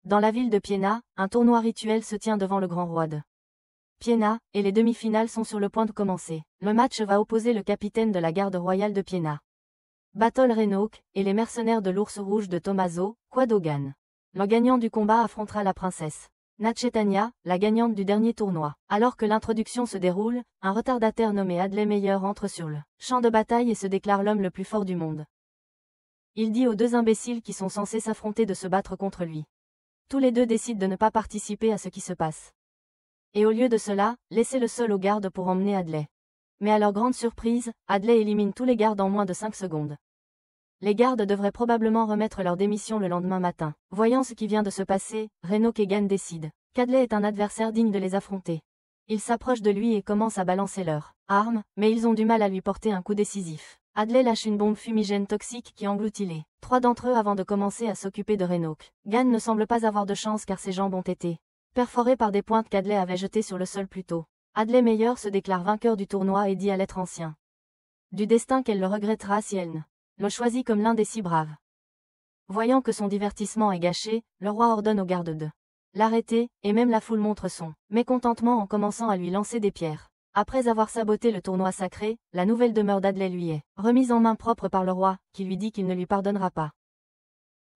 Dans la ville de Piéna, un tournoi rituel se tient devant le grand roi de Piéna, et les demi-finales sont sur le point de commencer. Le match va opposer le capitaine de la garde royale de Piéna, Battle Renoke, et les mercenaires de l'ours rouge de Tommaso, Quadogan. Le gagnant du combat affrontera la princesse Nachetania, la gagnante du dernier tournoi. Alors que l'introduction se déroule, un retardataire nommé Adley Meyer entre sur le champ de bataille et se déclare l'homme le plus fort du monde. Il dit aux deux imbéciles qui sont censés s'affronter de se battre contre lui. Tous les deux décident de ne pas participer à ce qui se passe. Et au lieu de cela, laissez-le seul aux gardes pour emmener Adley. Mais à leur grande surprise, Adley élimine tous les gardes en moins de 5 secondes. Les gardes devraient probablement remettre leur démission le lendemain matin. Voyant ce qui vient de se passer, Reno Kegan décide qu'Adley est un adversaire digne de les affronter. Ils s'approchent de lui et commencent à balancer leurs armes, mais ils ont du mal à lui porter un coup décisif. Adley lâche une bombe fumigène toxique qui engloutit les 3 d'entre eux avant de commencer à s'occuper de Reno Kegan ne semble pas avoir de chance car ses jambes ont été perforées par des pointes qu'Adley avait jetées sur le sol plus tôt. Adley Meyer se déclare vainqueur du tournoi et dit à l'être ancien du destin qu'elle le regrettera si elle ne le choisit comme l'un des 6 braves. Voyant que son divertissement est gâché, le roi ordonne aux gardes de l'arrêter, et même la foule montre son mécontentement en commençant à lui lancer des pierres. Après avoir saboté le tournoi sacré, la nouvelle demeure d'Adley lui est remise en main propre par le roi, qui lui dit qu'il ne lui pardonnera pas.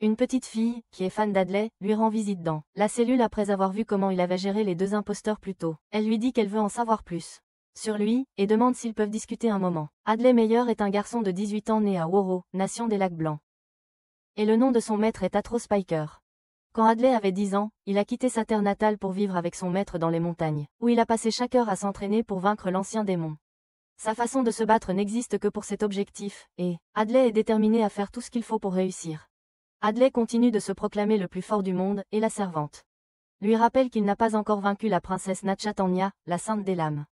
Une petite fille, qui est fan d'Adley, lui rend visite dans la cellule après avoir vu comment il avait géré les 2 imposteurs plus tôt. Elle lui dit qu'elle veut en savoir plus sur lui, et demande s'ils peuvent discuter un moment. Adley Meyer est un garçon de 18 ans né à Woro, nation des lacs blancs. Et le nom de son maître est Atro Spiker. Quand Adley avait 10 ans, il a quitté sa terre natale pour vivre avec son maître dans les montagnes, où il a passé chaque heure à s'entraîner pour vaincre l'ancien démon. Sa façon de se battre n'existe que pour cet objectif, et Adley est déterminé à faire tout ce qu'il faut pour réussir. Adley continue de se proclamer le plus fort du monde, et la servante lui rappelle qu'il n'a pas encore vaincu la princesse Nachatanya, la sainte des lames.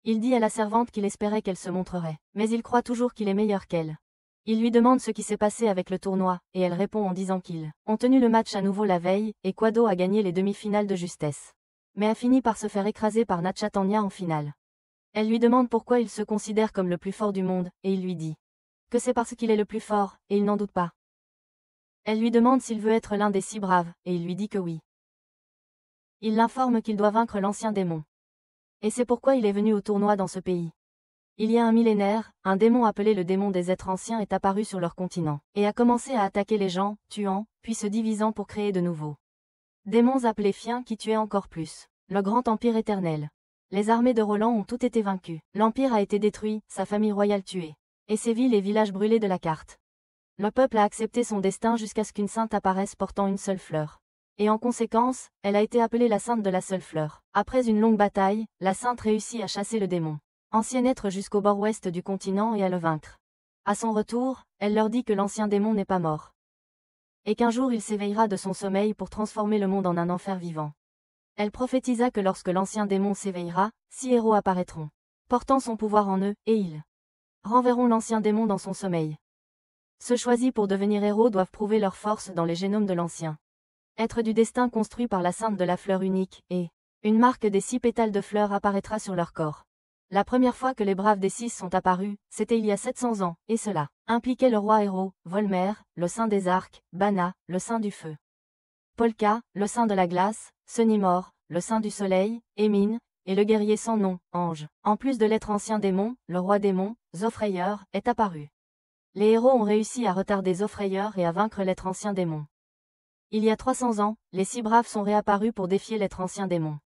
Il dit à la servante qu'il espérait qu'elle se montrerait, mais il croit toujours qu'il est meilleur qu'elle. Il lui demande ce qui s'est passé avec le tournoi, et elle répond en disant qu'ils ont tenu le match à nouveau la veille, et Quado a gagné les demi-finales de justesse, mais a fini par se faire écraser par Nachatanya en finale. Elle lui demande pourquoi il se considère comme le plus fort du monde, et il lui dit que c'est parce qu'il est le plus fort, et il n'en doute pas. Elle lui demande s'il veut être l'un des 6 braves, et il lui dit que oui. Il l'informe qu'il doit vaincre l'ancien démon. Et c'est pourquoi il est venu au tournoi dans ce pays. Il y a un millénaire, un démon appelé le démon des êtres anciens est apparu sur leur continent, et a commencé à attaquer les gens, tuant, puis se divisant pour créer de nouveaux démons appelés Fiens qui tuaient encore plus. Le grand empire éternel. Les armées de Roland ont toutes été vaincues. L'empire a été détruit, sa famille royale tuée. Et ses villes et villages brûlés de la carte. Le peuple a accepté son destin jusqu'à ce qu'une sainte apparaisse portant une seule fleur. Et en conséquence, elle a été appelée la sainte de la seule fleur. Après une longue bataille, la sainte réussit à chasser le démon ancien être jusqu'au bord ouest du continent et à le vaincre. À son retour, elle leur dit que l'ancien démon n'est pas mort. Et qu'un jour il s'éveillera de son sommeil pour transformer le monde en un enfer vivant. Elle prophétisa que lorsque l'ancien démon s'éveillera, 6 héros apparaîtront, portant son pouvoir en eux, et ils renverront l'ancien démon dans son sommeil. Ceux choisis pour devenir héros doivent prouver leur force dans les génomes de l'ancien être du destin construit par la sainte de la fleur unique, et une marque des 6 pétales de fleurs apparaîtra sur leur corps. La première fois que les braves des 6 sont apparus, c'était il y a 700 ans, et cela impliquait le roi héros, Volmer, le saint des arcs, Bana, le saint du feu, Polka, le saint de la glace, Sunimor, le saint du soleil, Émine, et le guerrier sans nom, Ange. En plus de l'être ancien démon, le roi démon, Zofreyer, est apparu. Les héros ont réussi à retarder Zofreyer et à vaincre l'être ancien démon. Il y a 300 ans, les 6 braves sont réapparus pour défier l'être ancien démon.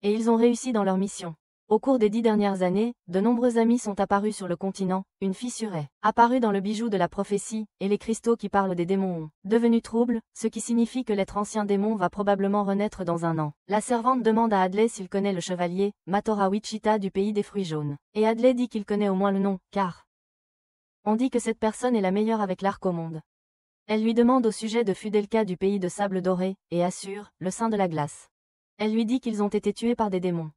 Et ils ont réussi dans leur mission. Au cours des 10 dernières années, de nombreux amis sont apparus sur le continent, une fissure est apparue dans le bijou de la prophétie, et les cristaux qui parlent des démons ont devenu troubles, ce qui signifie que l'être ancien démon va probablement renaître dans un an. La servante demande à Adley s'il connaît le chevalier, Matora Wichita du pays des fruits jaunes. Et Adley dit qu'il connaît au moins le nom, car on dit que cette personne est la meilleure avec l'arc au monde. Elle lui demande au sujet de Fudelka du pays de sable doré, et assure, le saint de la glace. Elle lui dit qu'ils ont été tués par des démons.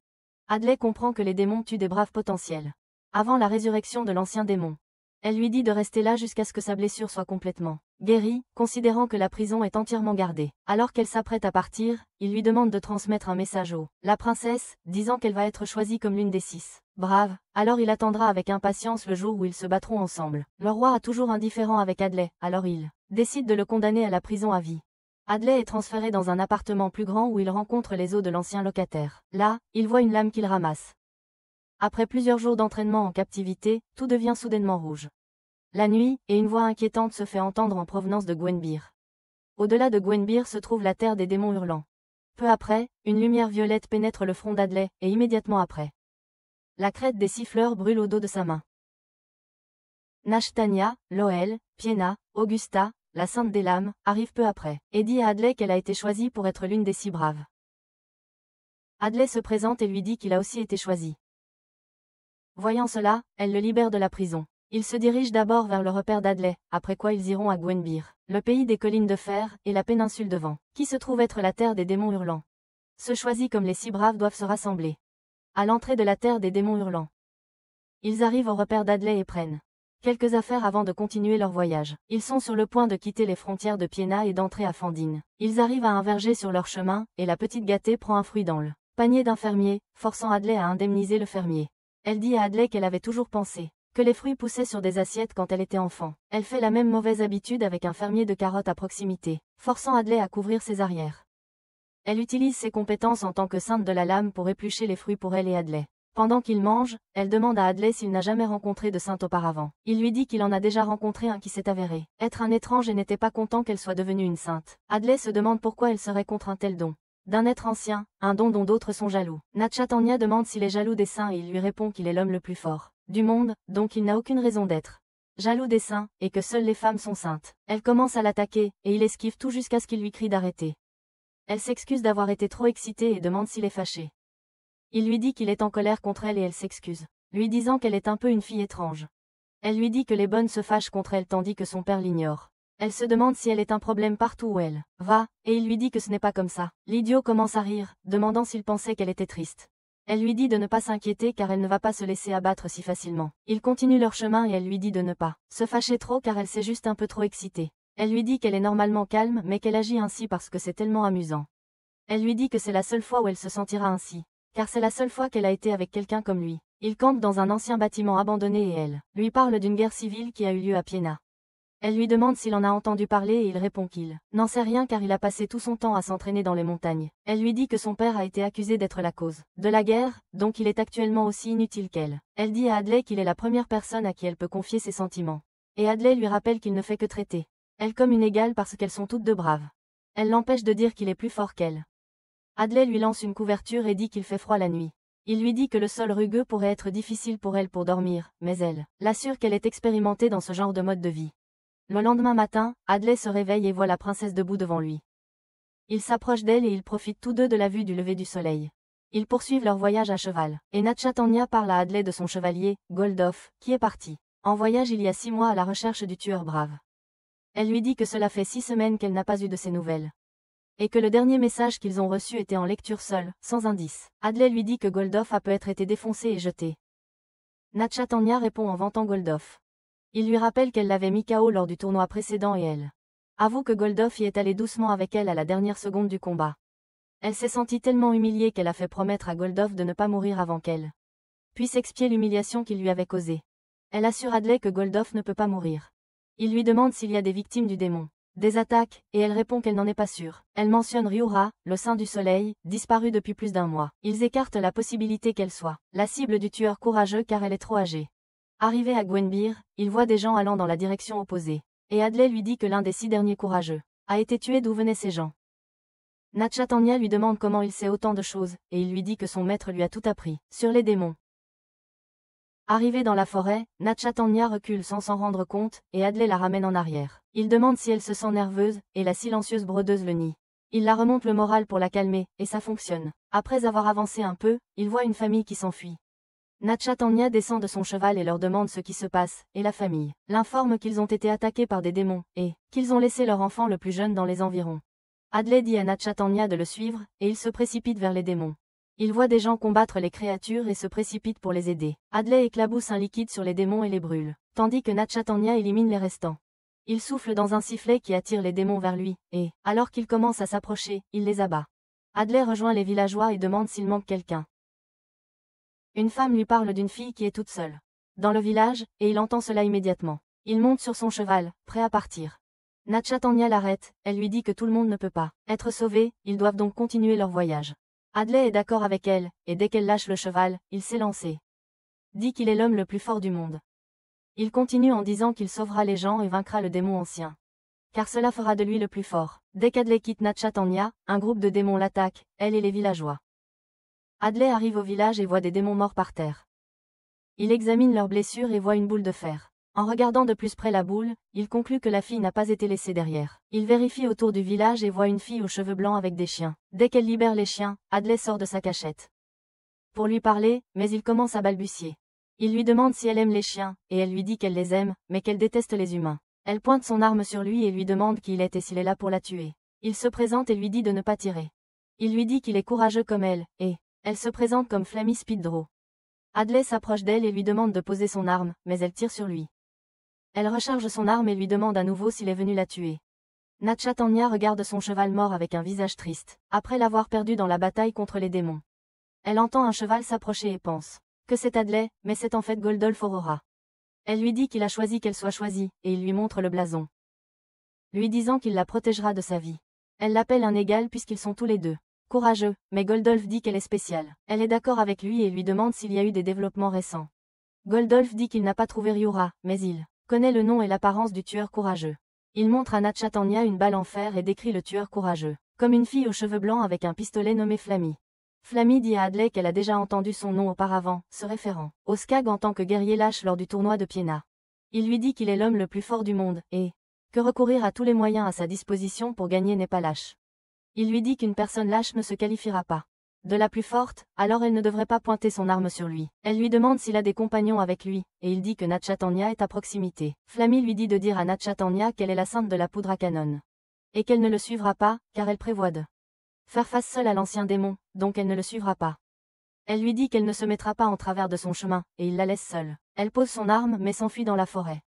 Adley comprend que les démons tuent des braves potentiels. Avant la résurrection de l'ancien démon. Elle lui dit de rester là jusqu'à ce que sa blessure soit complètement guérie, considérant que la prison est entièrement gardée. Alors qu'elle s'apprête à partir, il lui demande de transmettre un message au la princesse, disant qu'elle va être choisie comme l'une des 6 braves. Alors il attendra avec impatience le jour où ils se battront ensemble. Le roi a toujours indifférent avec Adley, alors il décide de le condamner à la prison à vie. Adley est transféré dans un appartement plus grand où il rencontre les os de l'ancien locataire. Là, il voit une lame qu'il ramasse. Après plusieurs jours d'entraînement en captivité, tout devient soudainement rouge. La nuit, et une voix inquiétante se fait entendre en provenance de Gwenbyr. Au-delà de Gwenbyr se trouve la terre des démons hurlants. Peu après, une lumière violette pénètre le front d'Adley, et immédiatement après, la crête des siffleurs brûle au dos de sa main. Nashtania, Loël, Piena, Augusta, la sainte des lames, arrive peu après, et dit à Adley qu'elle a été choisie pour être l'une des 6 braves. Adley se présente et lui dit qu'il a aussi été choisi. Voyant cela, elle le libère de la prison. Ils se dirigent d'abord vers le repère d'Adley, après quoi ils iront à Gwenbyr, le pays des collines de fer, et la péninsule de Vent, qui se trouve être la terre des démons hurlants. Ceux choisis comme les 6 braves doivent se rassembler à l'entrée de la terre des démons hurlants. Ils arrivent au repère d'Adley et prennent quelques affaires avant de continuer leur voyage. Ils sont sur le point de quitter les frontières de Piena et d'entrer à Fandine. Ils arrivent à un verger sur leur chemin, et la petite gâtée prend un fruit dans le panier d'un fermier, forçant Adley à indemniser le fermier. Elle dit à Adley qu'elle avait toujours pensé que les fruits poussaient sur des assiettes quand elle était enfant. Elle fait la même mauvaise habitude avec un fermier de carottes à proximité, forçant Adley à couvrir ses arrières. Elle utilise ses compétences en tant que sainte de la lame pour éplucher les fruits pour elle et Adley. Pendant qu'il mange, elle demande à Adley s'il n'a jamais rencontré de sainte auparavant. Il lui dit qu'il en a déjà rencontré un qui s'est avéré être un étrange et n'était pas content qu'elle soit devenue une sainte. Adley se demande pourquoi elle serait contre un tel don d'un être ancien, un don dont d'autres sont jaloux. Natchatanya demande s'il est jaloux des saints et il lui répond qu'il est l'homme le plus fort du monde, donc il n'a aucune raison d'être jaloux des saints, et que seules les femmes sont saintes. Elle commence à l'attaquer, et il esquive tout jusqu'à ce qu'il lui crie d'arrêter. Elle s'excuse d'avoir été trop excitée et demande s'il est fâché. Il lui dit qu'il est en colère contre elle et elle s'excuse, lui disant qu'elle est un peu une fille étrange. Elle lui dit que les bonnes se fâchent contre elle tandis que son père l'ignore. Elle se demande si elle est un problème partout où elle va, et il lui dit que ce n'est pas comme ça. L'idiot commence à rire, demandant s'il pensait qu'elle était triste. Elle lui dit de ne pas s'inquiéter car elle ne va pas se laisser abattre si facilement. Ils continuent leur chemin et elle lui dit de ne pas se fâcher trop car elle s'est juste un peu trop excitée. Elle lui dit qu'elle est normalement calme mais qu'elle agit ainsi parce que c'est tellement amusant. Elle lui dit que c'est la seule fois où elle se sentira ainsi, car c'est la seule fois qu'elle a été avec quelqu'un comme lui. Il campe dans un ancien bâtiment abandonné et elle lui parle d'une guerre civile qui a eu lieu à Piena. Elle lui demande s'il en a entendu parler et il répond qu'il n'en sait rien car il a passé tout son temps à s'entraîner dans les montagnes. Elle lui dit que son père a été accusé d'être la cause de la guerre, donc il est actuellement aussi inutile qu'elle. Elle dit à Adley qu'il est la première personne à qui elle peut confier ses sentiments. Et Adley lui rappelle qu'il ne fait que traiter elle comme une égale parce qu'elles sont toutes deux braves. Elle l'empêche de dire qu'il est plus fort qu'elle. Adley lui lance une couverture et dit qu'il fait froid la nuit. Il lui dit que le sol rugueux pourrait être difficile pour elle pour dormir, mais elle l'assure qu'elle est expérimentée dans ce genre de mode de vie. Le lendemain matin, Adley se réveille et voit la princesse debout devant lui. Il s'approche d'elle et ils profitent tous deux de la vue du lever du soleil. Ils poursuivent leur voyage à cheval, et Natchatanya parle à Adley de son chevalier, Goldof, qui est parti en voyage il y a 6 mois à la recherche du tueur brave. Elle lui dit que cela fait 6 semaines qu'elle n'a pas eu de ses nouvelles. Et que le dernier message qu'ils ont reçu était en lecture seule, sans indice. Adley lui dit que Goldof a peut-être été défoncé et jeté. Natchatanya répond en vantant Goldof. Il lui rappelle qu'elle l'avait mis KO lors du tournoi précédent et elle avoue que Goldof y est allé doucement avec elle à la dernière seconde du combat. Elle s'est sentie tellement humiliée qu'elle a fait promettre à Goldof de ne pas mourir avant qu'elle puisse expier l'humiliation qu'il lui avait causée. Elle assure Adley que Goldof ne peut pas mourir. Il lui demande s'il y a des victimes du démon, des attaques, et elle répond qu'elle n'en est pas sûre. Elle mentionne Ryura, le saint du soleil, disparu depuis plus d'1 mois. Ils écartent la possibilité qu'elle soit la cible du tueur courageux car elle est trop âgée. Arrivé à Gwenbyr, il voit des gens allant dans la direction opposée. Et Adley lui dit que l'un des 6 derniers courageux a été tué d'où venaient ces gens. Natchatanya lui demande comment il sait autant de choses, et il lui dit que son maître lui a tout appris sur les démons. Arrivé dans la forêt, Natchatanya recule sans s'en rendre compte, et Adley la ramène en arrière. Il demande si elle se sent nerveuse, et la silencieuse brodeuse le nie. Il la remonte le moral pour la calmer, et ça fonctionne. Après avoir avancé un peu, il voit une famille qui s'enfuit. Natchatanya descend de son cheval et leur demande ce qui se passe, et la famille l'informe qu'ils ont été attaqués par des démons, et qu'ils ont laissé leur enfant le plus jeune dans les environs. Adley dit à Natchatanya de le suivre, et il se précipite vers les démons. Il voit des gens combattre les créatures et se précipite pour les aider. Adley éclabousse un liquide sur les démons et les brûle, tandis que Natchatanya élimine les restants. Il souffle dans un sifflet qui attire les démons vers lui, et, alors qu'il commence à s'approcher, il les abat. Adley rejoint les villageois et demande s'il manque quelqu'un. Une femme lui parle d'une fille qui est toute seule dans le village, et il entend cela immédiatement. Il monte sur son cheval, prêt à partir. Natchatanya l'arrête, elle lui dit que tout le monde ne peut pas être sauvé, ils doivent donc continuer leur voyage. Adlai est d'accord avec elle, et dès qu'elle lâche le cheval, il s'est lancé. Dit qu'il est l'homme le plus fort du monde. Il continue en disant qu'il sauvera les gens et vaincra le démon ancien. Car cela fera de lui le plus fort. Dès qu'Adlai quitte Natchatanya, un groupe de démons l'attaque, elle et les villageois. Adlai arrive au village et voit des démons morts par terre. Il examine leurs blessures et voit une boule de fer. En regardant de plus près la boule, il conclut que la fille n'a pas été laissée derrière. Il vérifie autour du village et voit une fille aux cheveux blancs avec des chiens. Dès qu'elle libère les chiens, Adlai sort de sa cachette. Pour lui parler, mais il commence à balbutier. Il lui demande si elle aime les chiens, et elle lui dit qu'elle les aime, mais qu'elle déteste les humains. Elle pointe son arme sur lui et lui demande qui il est et s'il est là pour la tuer. Il se présente et lui dit de ne pas tirer. Il lui dit qu'il est courageux comme elle, et elle se présente comme Flammy Speeddraw. Adlai s'approche d'elle et lui demande de poser son arme, mais elle tire sur lui. Elle recharge son arme et lui demande à nouveau s'il est venu la tuer. Natchatanya regarde son cheval mort avec un visage triste, après l'avoir perdu dans la bataille contre les démons. Elle entend un cheval s'approcher et pense que c'est Adlai, mais c'est en fait Goldolf Aurora. Elle lui dit qu'il a choisi qu'elle soit choisie, et il lui montre le blason, lui disant qu'il la protégera de sa vie. Elle l'appelle un égal puisqu'ils sont tous les deux courageux, mais Goldolf dit qu'elle est spéciale. Elle est d'accord avec lui et lui demande s'il y a eu des développements récents. Goldolf dit qu'il n'a pas trouvé Ryura, mais il connaît le nom et l'apparence du tueur courageux. Il montre à Natchatanya une balle en fer et décrit le tueur courageux comme une fille aux cheveux blancs avec un pistolet nommé Flammy. Flammy dit à Adlai qu'elle a déjà entendu son nom auparavant, se référant au Skag en tant que guerrier lâche lors du tournoi de Piena. Il lui dit qu'il est l'homme le plus fort du monde, et que recourir à tous les moyens à sa disposition pour gagner n'est pas lâche. Il lui dit qu'une personne lâche ne se qualifiera pas de la plus forte, alors elle ne devrait pas pointer son arme sur lui. Elle lui demande s'il a des compagnons avec lui, et il dit que Natchatanya est à proximité. Flammy lui dit de dire à Natchatanya qu'elle est la sainte de la poudre à canon. Et qu'elle ne le suivra pas, car elle prévoit de faire face seule à l'ancien démon, donc elle ne le suivra pas. Elle lui dit qu'elle ne se mettra pas en travers de son chemin, et il la laisse seule. Elle pose son arme mais s'enfuit dans la forêt.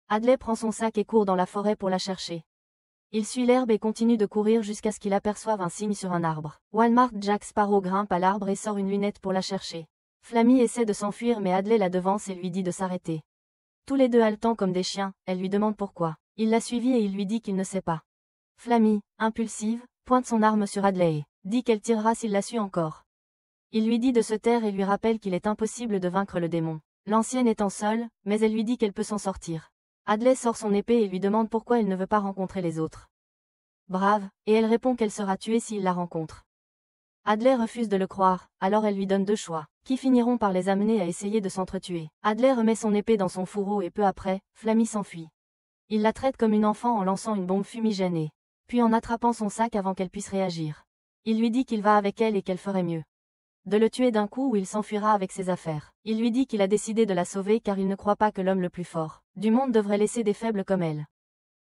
Adlai prend son sac et court dans la forêt pour la chercher. Il suit l'herbe et continue de courir jusqu'à ce qu'il aperçoive un signe sur un arbre. Walmart Jack Sparrow grimpe à l'arbre et sort une lunette pour la chercher. Flammy essaie de s'enfuir mais Adlai la devance et lui dit de s'arrêter. Tous les deux haletants comme des chiens, elle lui demande pourquoi. Il l'a suivi et il lui dit qu'il ne sait pas. Flammy, impulsive, pointe son arme sur Adlai et dit qu'elle tirera s'il la suit encore. Il lui dit de se taire et lui rappelle qu'il est impossible de vaincre le démon. L'ancienne étant seule, mais elle lui dit qu'elle peut s'en sortir. Adlai sort son épée et lui demande pourquoi elle ne veut pas rencontrer les autres braves, et elle répond qu'elle sera tuée s'il la rencontre. Adlai refuse de le croire, alors elle lui donne deux choix, qui finiront par les amener à essayer de s'entretuer. Adlai remet son épée dans son fourreau et peu après, Flammy s'enfuit. Il la traite comme une enfant en lançant une bombe fumigène et puis en attrapant son sac avant qu'elle puisse réagir. Il lui dit qu'il va avec elle et qu'elle ferait mieux de le tuer d'un coup ou il s'enfuira avec ses affaires. Il lui dit qu'il a décidé de la sauver car il ne croit pas que l'homme le plus fort du monde devrait laisser des faibles comme elle.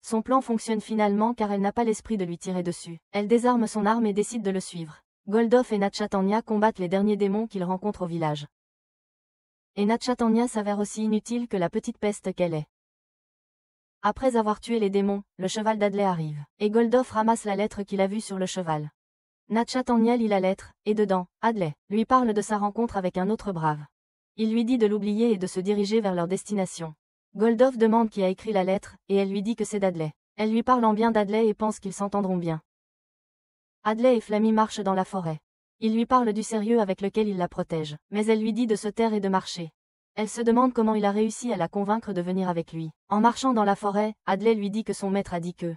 Son plan fonctionne finalement car elle n'a pas l'esprit de lui tirer dessus. Elle désarme son arme et décide de le suivre. Goldolf et Natchatanya combattent les derniers démons qu'ils rencontrent au village. Et Natchatanya s'avère aussi inutile que la petite peste qu'elle est. Après avoir tué les démons, le cheval d'Adlai arrive, et Goldolf ramasse la lettre qu'il a vue sur le cheval. Natchatanya lit la lettre, et dedans, Adlai lui parle de sa rencontre avec un autre brave. Il lui dit de l'oublier et de se diriger vers leur destination. Goldolf demande qui a écrit la lettre, et elle lui dit que c'est d'Adlai. Elle lui parle en bien d'Adlai et pense qu'ils s'entendront bien. Adlai et Flammy marchent dans la forêt. Il lui parle du sérieux avec lequel il la protège, mais elle lui dit de se taire et de marcher. Elle se demande comment il a réussi à la convaincre de venir avec lui. En marchant dans la forêt, Adlai lui dit que son maître a dit que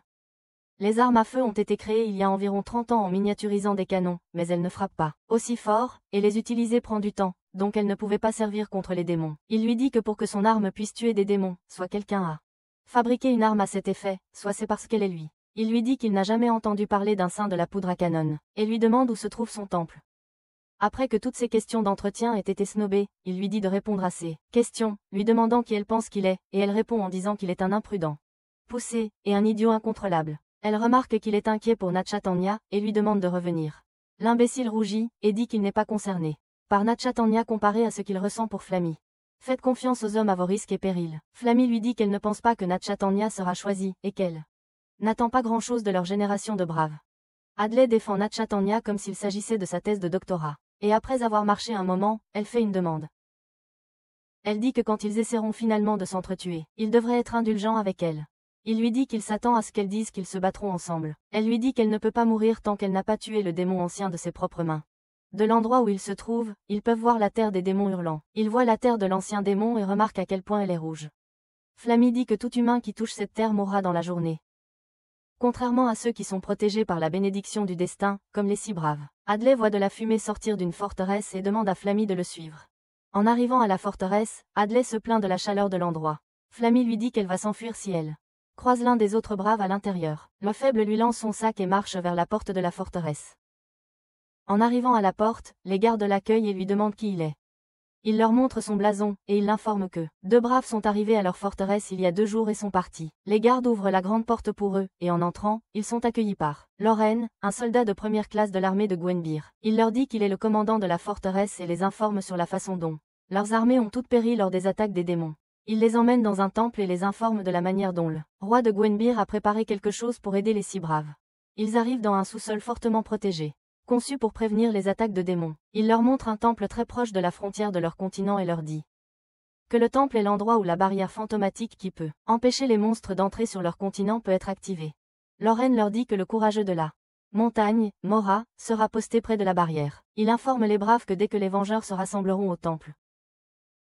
les armes à feu ont été créées il y a environ 30 ans en miniaturisant des canons, mais elles ne frappent pas aussi fort, et les utiliser prend du temps, donc elles ne pouvaient pas servir contre les démons. Il lui dit que pour que son arme puisse tuer des démons, soit quelqu'un a fabriqué une arme à cet effet, soit c'est parce qu'elle est lui. Il lui dit qu'il n'a jamais entendu parler d'un saint de la poudre à canon, et lui demande où se trouve son temple. Après que toutes ces questions d'entretien aient été snobées, il lui dit de répondre à ces questions, lui demandant qui elle pense qu'il est, et elle répond en disant qu'il est un imprudent, poussé, et un idiot incontrôlable. Elle remarque qu'il est inquiet pour Natchatanya, et lui demande de revenir. L'imbécile rougit, et dit qu'il n'est pas concerné par Natchatanya comparé à ce qu'il ressent pour Flammy. Faites confiance aux hommes à vos risques et périls. Flammy lui dit qu'elle ne pense pas que Natchatanya sera choisie, et qu'elle n'attend pas grand-chose de leur génération de braves. Adlai défend Natchatanya comme s'il s'agissait de sa thèse de doctorat. Et après avoir marché un moment, elle fait une demande. Elle dit que quand ils essaieront finalement de s'entretuer, il devrait être indulgent avec elle. Il lui dit qu'il s'attend à ce qu'elle dise qu'ils se battront ensemble. Elle lui dit qu'elle ne peut pas mourir tant qu'elle n'a pas tué le démon ancien de ses propres mains. De l'endroit où ils se trouvent, ils peuvent voir la terre des démons hurlants. Ils voient la terre de l'ancien démon et remarquent à quel point elle est rouge. Flammy dit que tout humain qui touche cette terre mourra dans la journée. Contrairement à ceux qui sont protégés par la bénédiction du destin, comme les si braves. Hadley voit de la fumée sortir d'une forteresse et demande à Flammy de le suivre. En arrivant à la forteresse, Hadley se plaint de la chaleur de l'endroit. Flammy lui dit qu'elle va s'enfuir si elle croise l'un des autres braves à l'intérieur. Le faible lui lance son sac et marche vers la porte de la forteresse. En arrivant à la porte, les gardes l'accueillent et lui demandent qui il est. Il leur montre son blason, et il l'informe que 2 braves sont arrivés à leur forteresse il y a 2 jours et sont partis. Les gardes ouvrent la grande porte pour eux, et en entrant, ils sont accueillis par Loren, un soldat de première classe de l'armée de Gwenbyr. Il leur dit qu'il est le commandant de la forteresse et les informe sur la façon dont leurs armées ont toutes péri lors des attaques des démons. Il les emmène dans un temple et les informe de la manière dont le roi de Gwenbyr a préparé quelque chose pour aider les si braves. Ils arrivent dans un sous-sol fortement protégé, conçu pour prévenir les attaques de démons. Il leur montre un temple très proche de la frontière de leur continent et leur dit que le temple est l'endroit où la barrière fantomatique qui peut empêcher les monstres d'entrer sur leur continent peut être activée. Loren leur dit que le courageux de la montagne, Mora, sera posté près de la barrière. Il informe les braves que dès que les vengeurs se rassembleront au temple,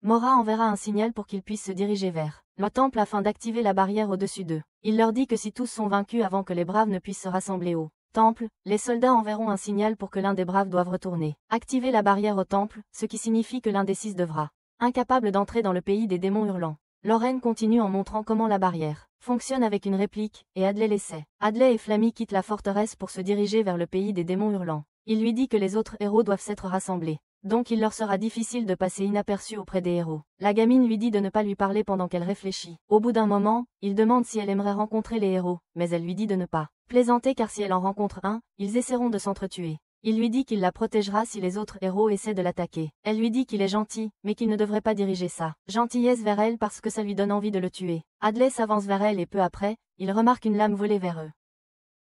Mora enverra un signal pour qu'ils puissent se diriger vers le temple afin d'activer la barrière au-dessus d'eux. Il leur dit que si tous sont vaincus avant que les braves ne puissent se rassembler au temple, les soldats enverront un signal pour que l'un des braves doive retourner activer la barrière au temple, ce qui signifie que l'un des 6 devra, incapable d'entrer dans le pays des démons hurlants. Loren continue en montrant comment la barrière fonctionne avec une réplique, et Hadley l'essaie. Hadley et Flammy quittent la forteresse pour se diriger vers le pays des démons hurlants. Il lui dit que les autres héros doivent s'être rassemblés, donc il leur sera difficile de passer inaperçus auprès des héros. La gamine lui dit de ne pas lui parler pendant qu'elle réfléchit. Au bout d'un moment, il demande si elle aimerait rencontrer les héros, mais elle lui dit de ne pas plaisanter car si elle en rencontre un, ils essaieront de s'entretuer. Il lui dit qu'il la protégera si les autres héros essaient de l'attaquer. Elle lui dit qu'il est gentil, mais qu'il ne devrait pas diriger sa gentillesse vers elle parce que ça lui donne envie de le tuer. Hadley s'avance vers elle et peu après, il remarque une lame voler vers eux.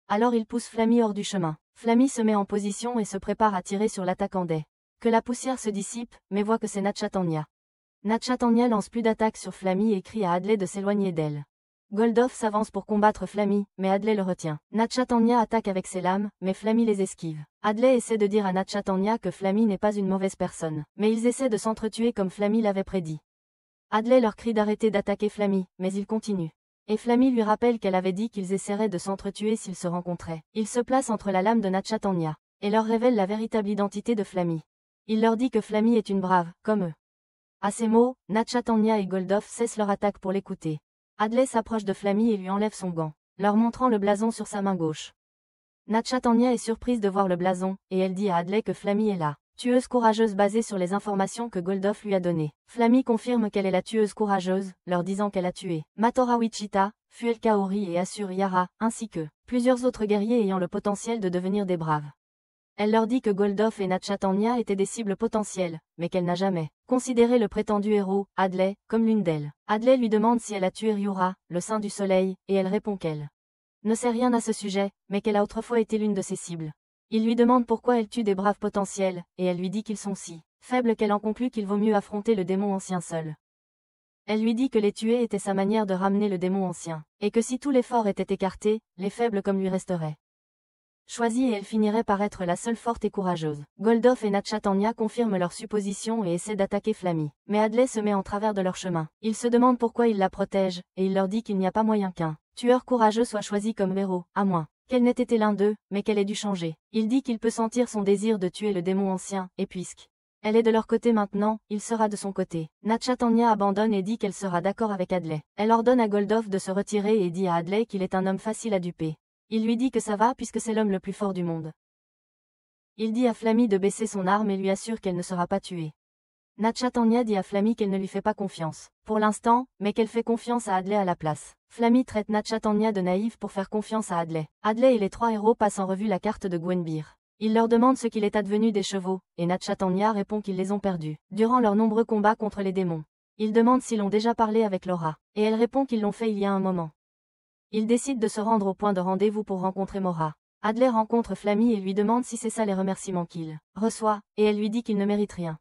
Alors il pousse Flammy hors du chemin. Flammy se met en position et se prépare à tirer sur l'attaquant dès que la poussière se dissipe, mais voit que c'est Natchatanya. Natchatanya lance plus d'attaques sur Flammy et crie à Hadley de s'éloigner d'elle. Goldof s'avance pour combattre Flammy, mais Hadley le retient. Natchatanya attaque avec ses lames, mais Flammy les esquive. Hadley essaie de dire à Natchatanya que Flammy n'est pas une mauvaise personne, mais ils essaient de s'entretuer comme Flammy l'avait prédit. Hadley leur crie d'arrêter d'attaquer Flammy, mais ils continuent. Et Flammy lui rappelle qu'elle avait dit qu'ils essaieraient de s'entretuer s'ils se rencontraient. Il se place entre la lame de Natchatanya, et leur révèle la véritable identité de Flammy. Il leur dit que Flammy est une brave, comme eux. À ces mots, Natchatanya et Goldof cessent leur attaque pour l'écouter. Hadley s'approche de Flammy et lui enlève son gant, leur montrant le blason sur sa main gauche. Natchatanya est surprise de voir le blason, et elle dit à Hadley que Flammy est la tueuse courageuse basée sur les informations que Goldof lui a données. Flammy confirme qu'elle est la tueuse courageuse, leur disant qu'elle a tué Matora Wichita, Fuel Kaori et Asur Yara, ainsi que plusieurs autres guerriers ayant le potentiel de devenir des braves. Elle leur dit que Goldof et Natchatanya étaient des cibles potentielles, mais qu'elle n'a jamais considéré le prétendu héros, Hadley, comme l'une d'elles. Hadley lui demande si elle a tué Ryura, le saint du soleil, et elle répond qu'elle ne sait rien à ce sujet, mais qu'elle a autrefois été l'une de ses cibles. Il lui demande pourquoi elle tue des braves potentiels, et elle lui dit qu'ils sont si faibles qu'elle en conclut qu'il vaut mieux affronter le démon ancien seul. Elle lui dit que les tuer était sa manière de ramener le démon ancien, et que si tout l'effort était écarté, les faibles comme lui resteraient choisie et elle finirait par être la seule forte et courageuse. Goldof et Natchatanya confirment leur supposition et essaient d'attaquer Flammy. Mais Hadley se met en travers de leur chemin. Il se demande pourquoi il la protège, et il leur dit qu'il n'y a pas moyen qu'un tueur courageux soit choisi comme héros, à moins qu'elle n'ait été l'un d'eux, mais qu'elle ait dû changer. Il dit qu'il peut sentir son désir de tuer le démon ancien, et puisque elle est de leur côté maintenant, il sera de son côté. Natchatanya abandonne et dit qu'elle sera d'accord avec Hadley. Elle ordonne à Goldof de se retirer et dit à Hadley qu'il est un homme facile à duper. Il lui dit que ça va puisque c'est l'homme le plus fort du monde. Il dit à Flammy de baisser son arme et lui assure qu'elle ne sera pas tuée. Natchatanya dit à Flammy qu'elle ne lui fait pas confiance, pour l'instant, mais qu'elle fait confiance à Hadley à la place. Flammy traite Natchatanya de naïve pour faire confiance à Hadley. Hadley et les 3 héros passent en revue la carte de Gwenbyr. Il leur demande ce qu'il est advenu des chevaux, et Natchatanya répond qu'ils les ont perdus, durant leurs nombreux combats contre les démons. Il demande s'ils ont déjà parlé avec Laura, et elle répond qu'ils l'ont fait il y a un moment. Il décide de se rendre au point de rendez-vous pour rencontrer Mora. Hadley rencontre Flammy et lui demande si c'est ça les remerciements qu'il reçoit, et elle lui dit qu'il ne mérite rien.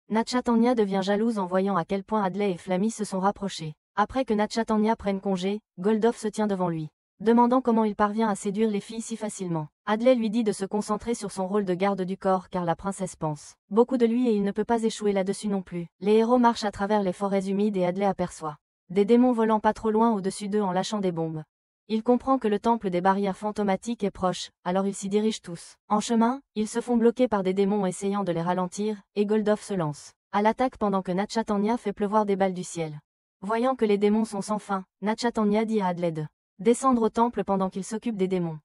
Natchatanya devient jalouse en voyant à quel point Hadley et Flammy se sont rapprochés. Après que Natchatanya prenne congé, Goldof se tient devant lui, demandant comment il parvient à séduire les filles si facilement. Adlai lui dit de se concentrer sur son rôle de garde du corps car la princesse pense beaucoup de lui et il ne peut pas échouer là-dessus non plus. Les héros marchent à travers les forêts humides et Adlai aperçoit des démons volant pas trop loin au-dessus d'eux en lâchant des bombes. Il comprend que le temple des barrières fantomatiques est proche, alors ils s'y dirigent tous. En chemin, ils se font bloquer par des démons essayant de les ralentir, et Goldof se lance à l'attaque pendant que Natchatanya fait pleuvoir des balles du ciel. Voyant que les démons sont sans fin, Natchatanya dit à Adlai de descendre au temple pendant qu'il s'occupe des démons.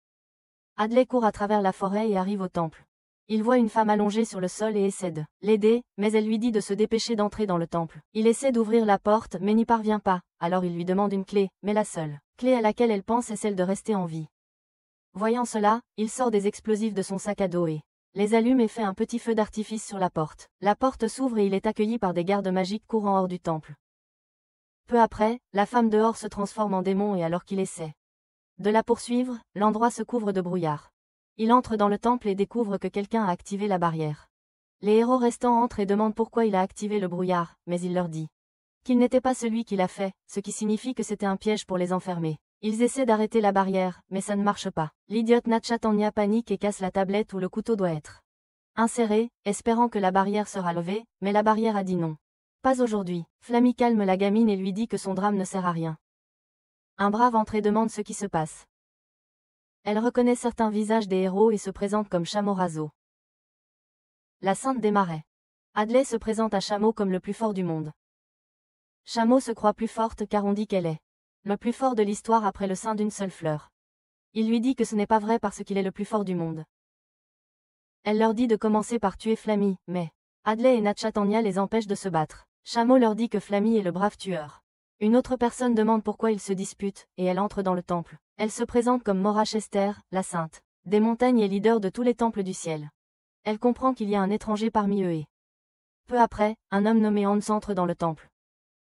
Adlai court à travers la forêt et arrive au temple. Il voit une femme allongée sur le sol et essaie de l'aider, mais elle lui dit de se dépêcher d'entrer dans le temple. Il essaie d'ouvrir la porte mais n'y parvient pas, alors il lui demande une clé, mais la seule clé à laquelle elle pense est celle de rester en vie. Voyant cela, il sort des explosifs de son sac à dos et les allume et fait un petit feu d'artifice sur la porte. La porte s'ouvre et il est accueilli par des gardes magiques courant hors du temple. Peu après, la femme dehors se transforme en démon et alors qu'il essaie de la poursuivre, l'endroit se couvre de brouillard. Il entre dans le temple et découvre que quelqu'un a activé la barrière. Les héros restants entrent et demandent pourquoi il a activé le brouillard, mais il leur dit qu'il n'était pas celui qui l'a fait, ce qui signifie que c'était un piège pour les enfermer. Ils essaient d'arrêter la barrière, mais ça ne marche pas. L'idiote Natchatanya panique et casse la tablette où le couteau doit être inséré, espérant que la barrière sera levée, mais la barrière a dit non. Pas aujourd'hui. Flammy calme la gamine et lui dit que son drame ne sert à rien. Un brave entre et demande ce qui se passe. Elle reconnaît certains visages des héros et se présente comme Chamorazo, la sainte des marais. Adlai se présente à Chameau comme le plus fort du monde. Chameau se croit plus forte car on dit qu'elle est le plus fort de l'histoire après le sein d'une seule fleur. Il lui dit que ce n'est pas vrai parce qu'il est le plus fort du monde. Elle leur dit de commencer par tuer Flammy, mais Adlai et Natchatanya les empêchent de se battre. Chameau leur dit que Flammy est le brave tueur. Une autre personne demande pourquoi ils se disputent, et elle entre dans le temple. Elle se présente comme Mora Chester, la sainte des montagnes et leader de tous les temples du ciel. Elle comprend qu'il y a un étranger parmi eux et peu après, un homme nommé Hans entre dans le temple.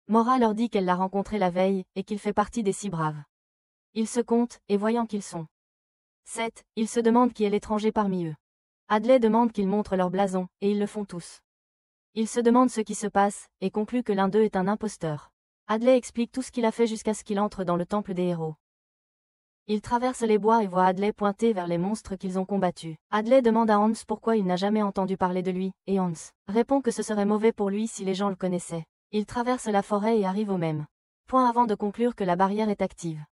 Mora leur dit qu'elle l'a rencontré la veille, et qu'il fait partie des six braves. Ils se comptent, et voyant qu'ils sont 7, ils se demandent qui est l'étranger parmi eux. Adlai demande qu'ils montrent leur blason, et ils le font tous. Ils se demandent ce qui se passe, et concluent que l'un d'eux est un imposteur. Adlai explique tout ce qu'il a fait jusqu'à ce qu'il entre dans le temple des héros. Il traverse les bois et voit Adlai pointer vers les monstres qu'ils ont combattus. Adlai demande à Hans pourquoi il n'a jamais entendu parler de lui, et Hans répond que ce serait mauvais pour lui si les gens le connaissaient. Il traverse la forêt et arrive au même point avant de conclure que la barrière est active.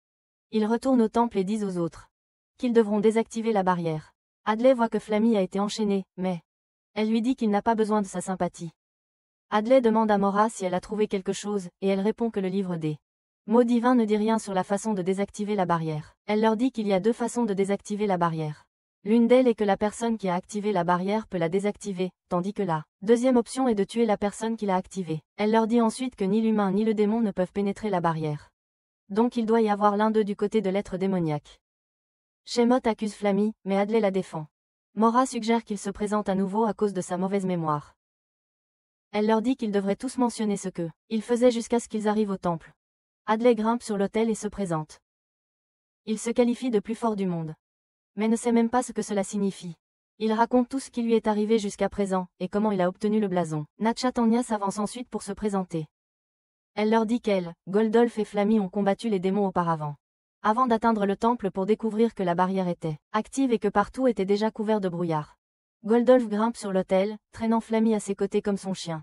Ils retournent au temple et disent aux autres qu'ils devront désactiver la barrière. Adlai voit que Flammy a été enchaînée, mais elle lui dit qu'il n'a pas besoin de sa sympathie. Adlai demande à Mora si elle a trouvé quelque chose, et elle répond que le livre des mots divins ne dit rien sur la façon de désactiver la barrière. Elle leur dit qu'il y a deux façons de désactiver la barrière. L'une d'elles est que la personne qui a activé la barrière peut la désactiver, tandis que la deuxième option est de tuer la personne qui l'a activée. Elle leur dit ensuite que ni l'humain ni le démon ne peuvent pénétrer la barrière. Donc il doit y avoir l'un d'eux du côté de l'être démoniaque. Shemot accuse Flammy, mais Adlai la défend. Mora suggère qu'il se présente à nouveau à cause de sa mauvaise mémoire. Elle leur dit qu'ils devraient tous mentionner ce que ils faisaient jusqu'à ce qu'ils arrivent au temple. Adlai grimpe sur l'autel et se présente. Il se qualifie de plus fort du monde, mais ne sait même pas ce que cela signifie. Il raconte tout ce qui lui est arrivé jusqu'à présent, et comment il a obtenu le blason. Natchatanya s'avance ensuite pour se présenter. Elle leur dit qu'elle, Goldolf et Flammy ont combattu les démons auparavant, avant d'atteindre le temple pour découvrir que la barrière était active et que partout était déjà couvert de brouillard. Goldolf grimpe sur l'autel, traînant Flammy à ses côtés comme son chien.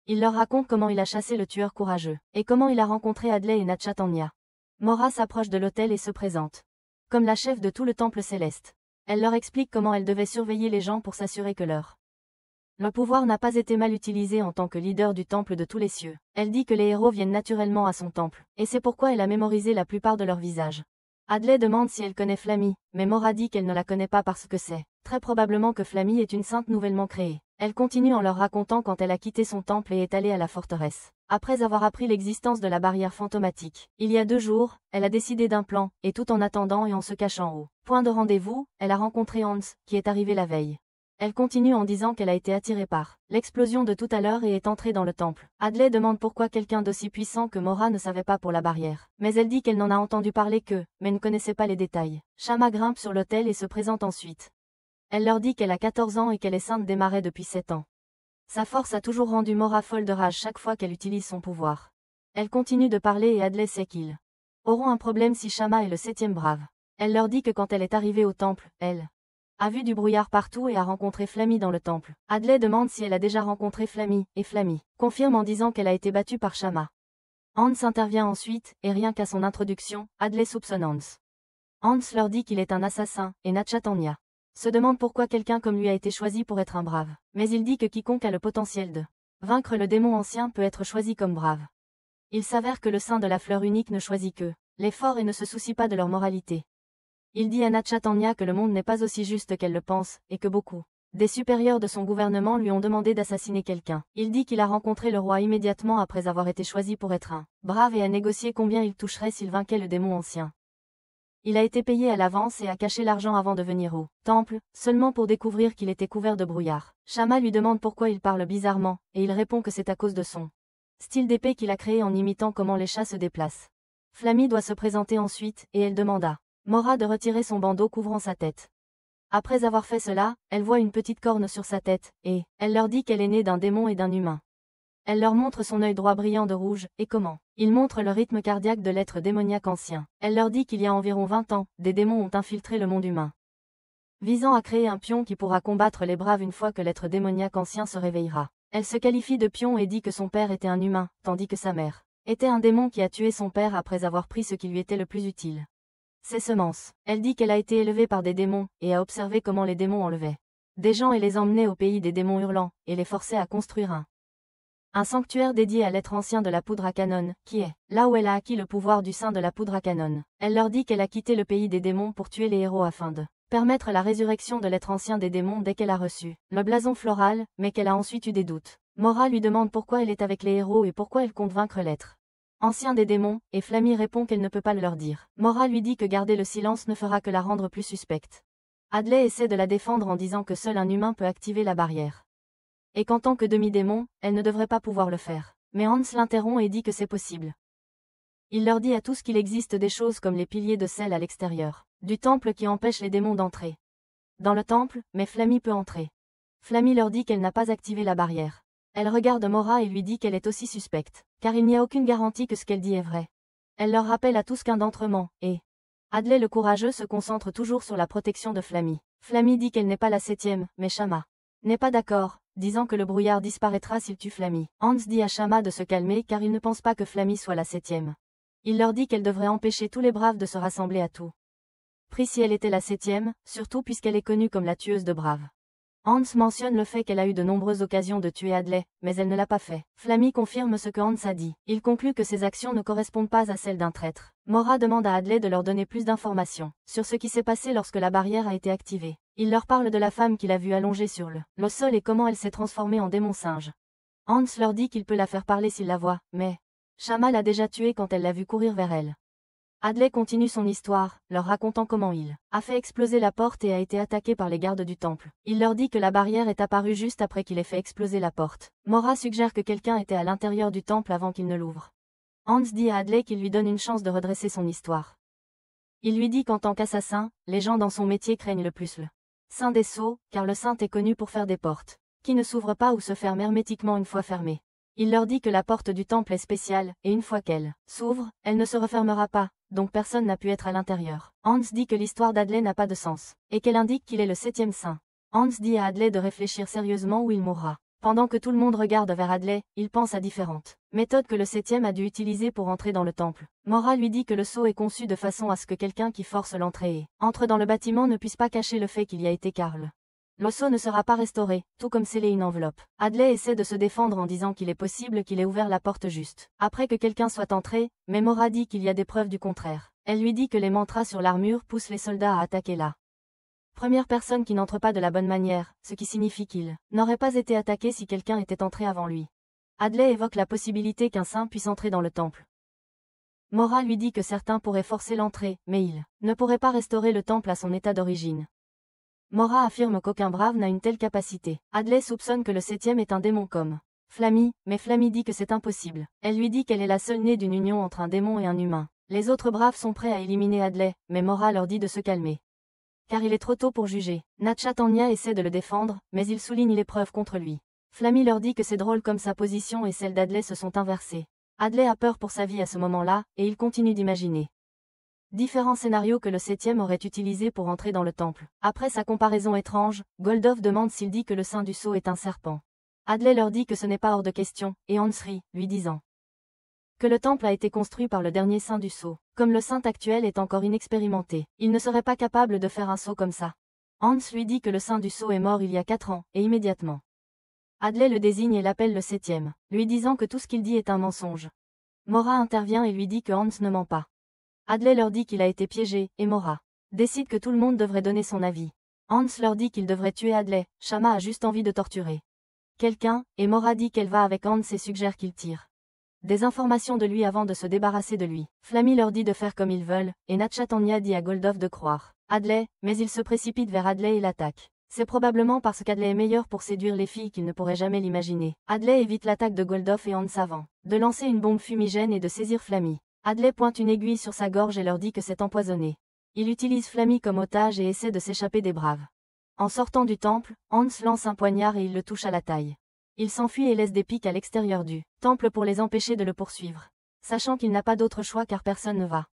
Il leur raconte comment il a chassé le tueur courageux, et comment il a rencontré Adlai et Natchatanya. Mora s'approche de l'autel et se présente comme la chef de tout le temple céleste. Elle leur explique comment elle devait surveiller les gens pour s'assurer que le pouvoir n'a pas été mal utilisé en tant que leader du temple de tous les cieux. Elle dit que les héros viennent naturellement à son temple, et c'est pourquoi elle a mémorisé la plupart de leurs visages. Adlai demande si elle connaît Flammy, mais Mora dit qu'elle ne la connaît pas parce que c'est très probablement que Flammy est une sainte nouvellement créée. Elle continue en leur racontant quand elle a quitté son temple et est allée à la forteresse. Après avoir appris l'existence de la barrière fantomatique, il y a 2 jours, elle a décidé d'un plan, et tout en attendant et en se cachant au point de rendez-vous, elle a rencontré Hans, qui est arrivé la veille. Elle continue en disant qu'elle a été attirée par l'explosion de tout à l'heure et est entrée dans le temple. Adlai demande pourquoi quelqu'un d'aussi puissant que Mora ne savait pas pour la barrière. Mais elle dit qu'elle n'en a entendu parler que, mais ne connaissait pas les détails. Shama grimpe sur l'autel et se présente ensuite. Elle leur dit qu'elle a 14 ans et qu'elle est sainte des marais depuis 7 ans. Sa force a toujours rendu Mora folle de rage chaque fois qu'elle utilise son pouvoir. Elle continue de parler et Adley sait qu'ils auront un problème si Shama est le 7e brave. Elle leur dit que quand elle est arrivée au temple, elle a vu du brouillard partout et a rencontré Flammy dans le temple. Adley demande si elle a déjà rencontré Flammy, et Flammy confirme en disant qu'elle a été battue par Shama. Hans intervient ensuite, et rien qu'à son introduction, Adley soupçonne Hans. Hans leur dit qu'il est un assassin, et Nachatanya se demande pourquoi quelqu'un comme lui a été choisi pour être un brave. Mais il dit que quiconque a le potentiel de vaincre le démon ancien peut être choisi comme brave. Il s'avère que le saint de la fleur unique ne choisit que les forts et ne se soucie pas de leur moralité. Il dit à Nachatanya que le monde n'est pas aussi juste qu'elle le pense, et que beaucoup des supérieurs de son gouvernement lui ont demandé d'assassiner quelqu'un. Il dit qu'il a rencontré le roi immédiatement après avoir été choisi pour être un brave et a négocié combien il toucherait s'il vainquait le démon ancien. Il a été payé à l'avance et a caché l'argent avant de venir au temple, seulement pour découvrir qu'il était couvert de brouillard. Shama lui demande pourquoi il parle bizarrement, et il répond que c'est à cause de son style d'épée qu'il a créé en imitant comment les chats se déplacent. Flammy doit se présenter ensuite, et elle demande à Mora de retirer son bandeau couvrant sa tête. Après avoir fait cela, elle voit une petite corne sur sa tête, et elle leur dit qu'elle est née d'un démon et d'un humain. Elle leur montre son œil droit brillant de rouge, et comment il montre le rythme cardiaque de l'être démoniaque ancien. Elle leur dit qu'il y a environ 20 ans, des démons ont infiltré le monde humain, visant à créer un pion qui pourra combattre les braves une fois que l'être démoniaque ancien se réveillera. Elle se qualifie de pion et dit que son père était un humain, tandis que sa mère était un démon qui a tué son père après avoir pris ce qui lui était le plus utile. Ses semences. Elle dit qu'elle a été élevée par des démons, et a observé comment les démons enlevaient des gens et les emmenaient au pays des démons hurlants, et les forçaient à construire un sanctuaire dédié à l'être ancien de la poudre à canon, qui est là où elle a acquis le pouvoir du saint de la poudre à canon. Elle leur dit qu'elle a quitté le pays des démons pour tuer les héros afin de permettre la résurrection de l'être ancien des démons dès qu'elle a reçu le blason floral, mais qu'elle a ensuite eu des doutes. Mora lui demande pourquoi elle est avec les héros et pourquoi elle compte vaincre l'être ancien des démons, et Flammy répond qu'elle ne peut pas le leur dire. Mora lui dit que garder le silence ne fera que la rendre plus suspecte. Adley essaie de la défendre en disant que seul un humain peut activer la barrière. Et qu'en tant que demi-démon, elle ne devrait pas pouvoir le faire. Mais Hans l'interrompt et dit que c'est possible. Il leur dit à tous qu'il existe des choses comme les piliers de sel à l'extérieur du temple qui empêchent les démons d'entrer dans le temple, mais Flammy peut entrer. Flammy leur dit qu'elle n'a pas activé la barrière. Elle regarde Mora et lui dit qu'elle est aussi suspecte, car il n'y a aucune garantie que ce qu'elle dit est vrai. Elle leur rappelle à tous qu'un d'entre ment, et Adley le courageux se concentre toujours sur la protection de Flammy. Flammy dit qu'elle n'est pas la 7e, mais Shama n'est pas d'accord, disant que le brouillard disparaîtra s'il tue Flammy. Hans dit à Shama de se calmer car il ne pense pas que Flammy soit la 7e. Il leur dit qu'elle devrait empêcher tous les braves de se rassembler à tout prix si elle était la 7e, surtout puisqu'elle est connue comme la tueuse de braves. Hans mentionne le fait qu'elle a eu de nombreuses occasions de tuer Adley, mais elle ne l'a pas fait. Flammy confirme ce que Hans a dit. Il conclut que ses actions ne correspondent pas à celles d'un traître. Mora demande à Adley de leur donner plus d'informations sur ce qui s'est passé lorsque la barrière a été activée. Il leur parle de la femme qu'il a vue allongée sur le sol et comment elle s'est transformée en démon singe. Hans leur dit qu'il peut la faire parler s'il la voit, mais Shama l'a déjà tuée quand elle l'a vue courir vers elle. Adley continue son histoire, leur racontant comment il a fait exploser la porte et a été attaqué par les gardes du temple. Il leur dit que la barrière est apparue juste après qu'il ait fait exploser la porte. Mora suggère que quelqu'un était à l'intérieur du temple avant qu'il ne l'ouvre. Hans dit à Adley qu'il lui donne une chance de redresser son histoire. Il lui dit qu'en tant qu'assassin, les gens dans son métier craignent le plus le saint des sceaux, car le saint est connu pour faire des portes qui ne s'ouvrent pas ou se ferment hermétiquement une fois fermées. Il leur dit que la porte du temple est spéciale, et une fois qu'elle s'ouvre, elle ne se refermera pas, donc personne n'a pu être à l'intérieur. Hans dit que l'histoire d'Adley n'a pas de sens, et qu'elle indique qu'il est le 7e saint. Hans dit à Adley de réfléchir sérieusement ou il mourra. Pendant que tout le monde regarde vers Adley, il pense à différentes méthodes que le 7e a dû utiliser pour entrer dans le temple. Mora lui dit que le sceau est conçu de façon à ce que quelqu'un qui force l'entrée et entre dans le bâtiment ne puisse pas cacher le fait qu'il y a été Karl. Le sceau ne sera pas restauré, tout comme sceller une enveloppe. Adley essaie de se défendre en disant qu'il est possible qu'il ait ouvert la porte juste après que quelqu'un soit entré, mais Mora dit qu'il y a des preuves du contraire. Elle lui dit que les mantras sur l'armure poussent les soldats à attaquer la première personne qui n'entre pas de la bonne manière, ce qui signifie qu'il n'aurait pas été attaqué si quelqu'un était entré avant lui. Adley évoque la possibilité qu'un saint puisse entrer dans le temple. Mora lui dit que certains pourraient forcer l'entrée, mais ils ne pourraient pas restaurer le temple à son état d'origine. Mora affirme qu'aucun brave n'a une telle capacité. Adley soupçonne que le 7e est un démon comme Flammy, mais Flammy dit que c'est impossible. Elle lui dit qu'elle est la seule née d'une union entre un démon et un humain. Les autres braves sont prêts à éliminer Adley, mais Mora leur dit de se calmer, car il est trop tôt pour juger. Nachatanya essaie de le défendre, mais il souligne les preuves contre lui. Flammy leur dit que c'est drôle comme sa position et celle d'Adley se sont inversées. Adley a peur pour sa vie à ce moment-là, et il continue d'imaginer différents scénarios que le 7e aurait utilisés pour entrer dans le temple. Après sa comparaison étrange, Goldov demande s'il dit que le sein du sceau est un serpent. Adley leur dit que ce n'est pas hors de question, et Hans rit, lui disant que le temple a été construit par le dernier saint du sceau. Comme le saint actuel est encore inexpérimenté, il ne serait pas capable de faire un saut comme ça. Hans lui dit que le saint du sceau est mort il y a 4 ans, et immédiatement Adley le désigne et l'appelle le 7e, lui disant que tout ce qu'il dit est un mensonge. Mora intervient et lui dit que Hans ne ment pas. Adley leur dit qu'il a été piégé, et Mora décide que tout le monde devrait donner son avis. Hans leur dit qu'il devrait tuer Adley, Shama a juste envie de torturer quelqu'un, et Mora dit qu'elle va avec Hans et suggère qu'il tire des informations de lui avant de se débarrasser de lui. Flammy leur dit de faire comme ils veulent, et Natchatanya dit à Goldov de croire Adley, mais il se précipite vers Adley et l'attaque. C'est probablement parce qu'Adley est meilleur pour séduire les filles qu'il ne pourrait jamais l'imaginer. Adley évite l'attaque de Goldov et Hans avant de lancer une bombe fumigène et de saisir Flammy. Adley pointe une aiguille sur sa gorge et leur dit que c'est empoisonné. Il utilise Flammy comme otage et essaie de s'échapper des braves. En sortant du temple, Hans lance un poignard et il le touche à la taille. Il s'enfuit et laisse des pics à l'extérieur du temple pour les empêcher de le poursuivre. Sachant qu'il n'a pas d'autre choix car personne ne va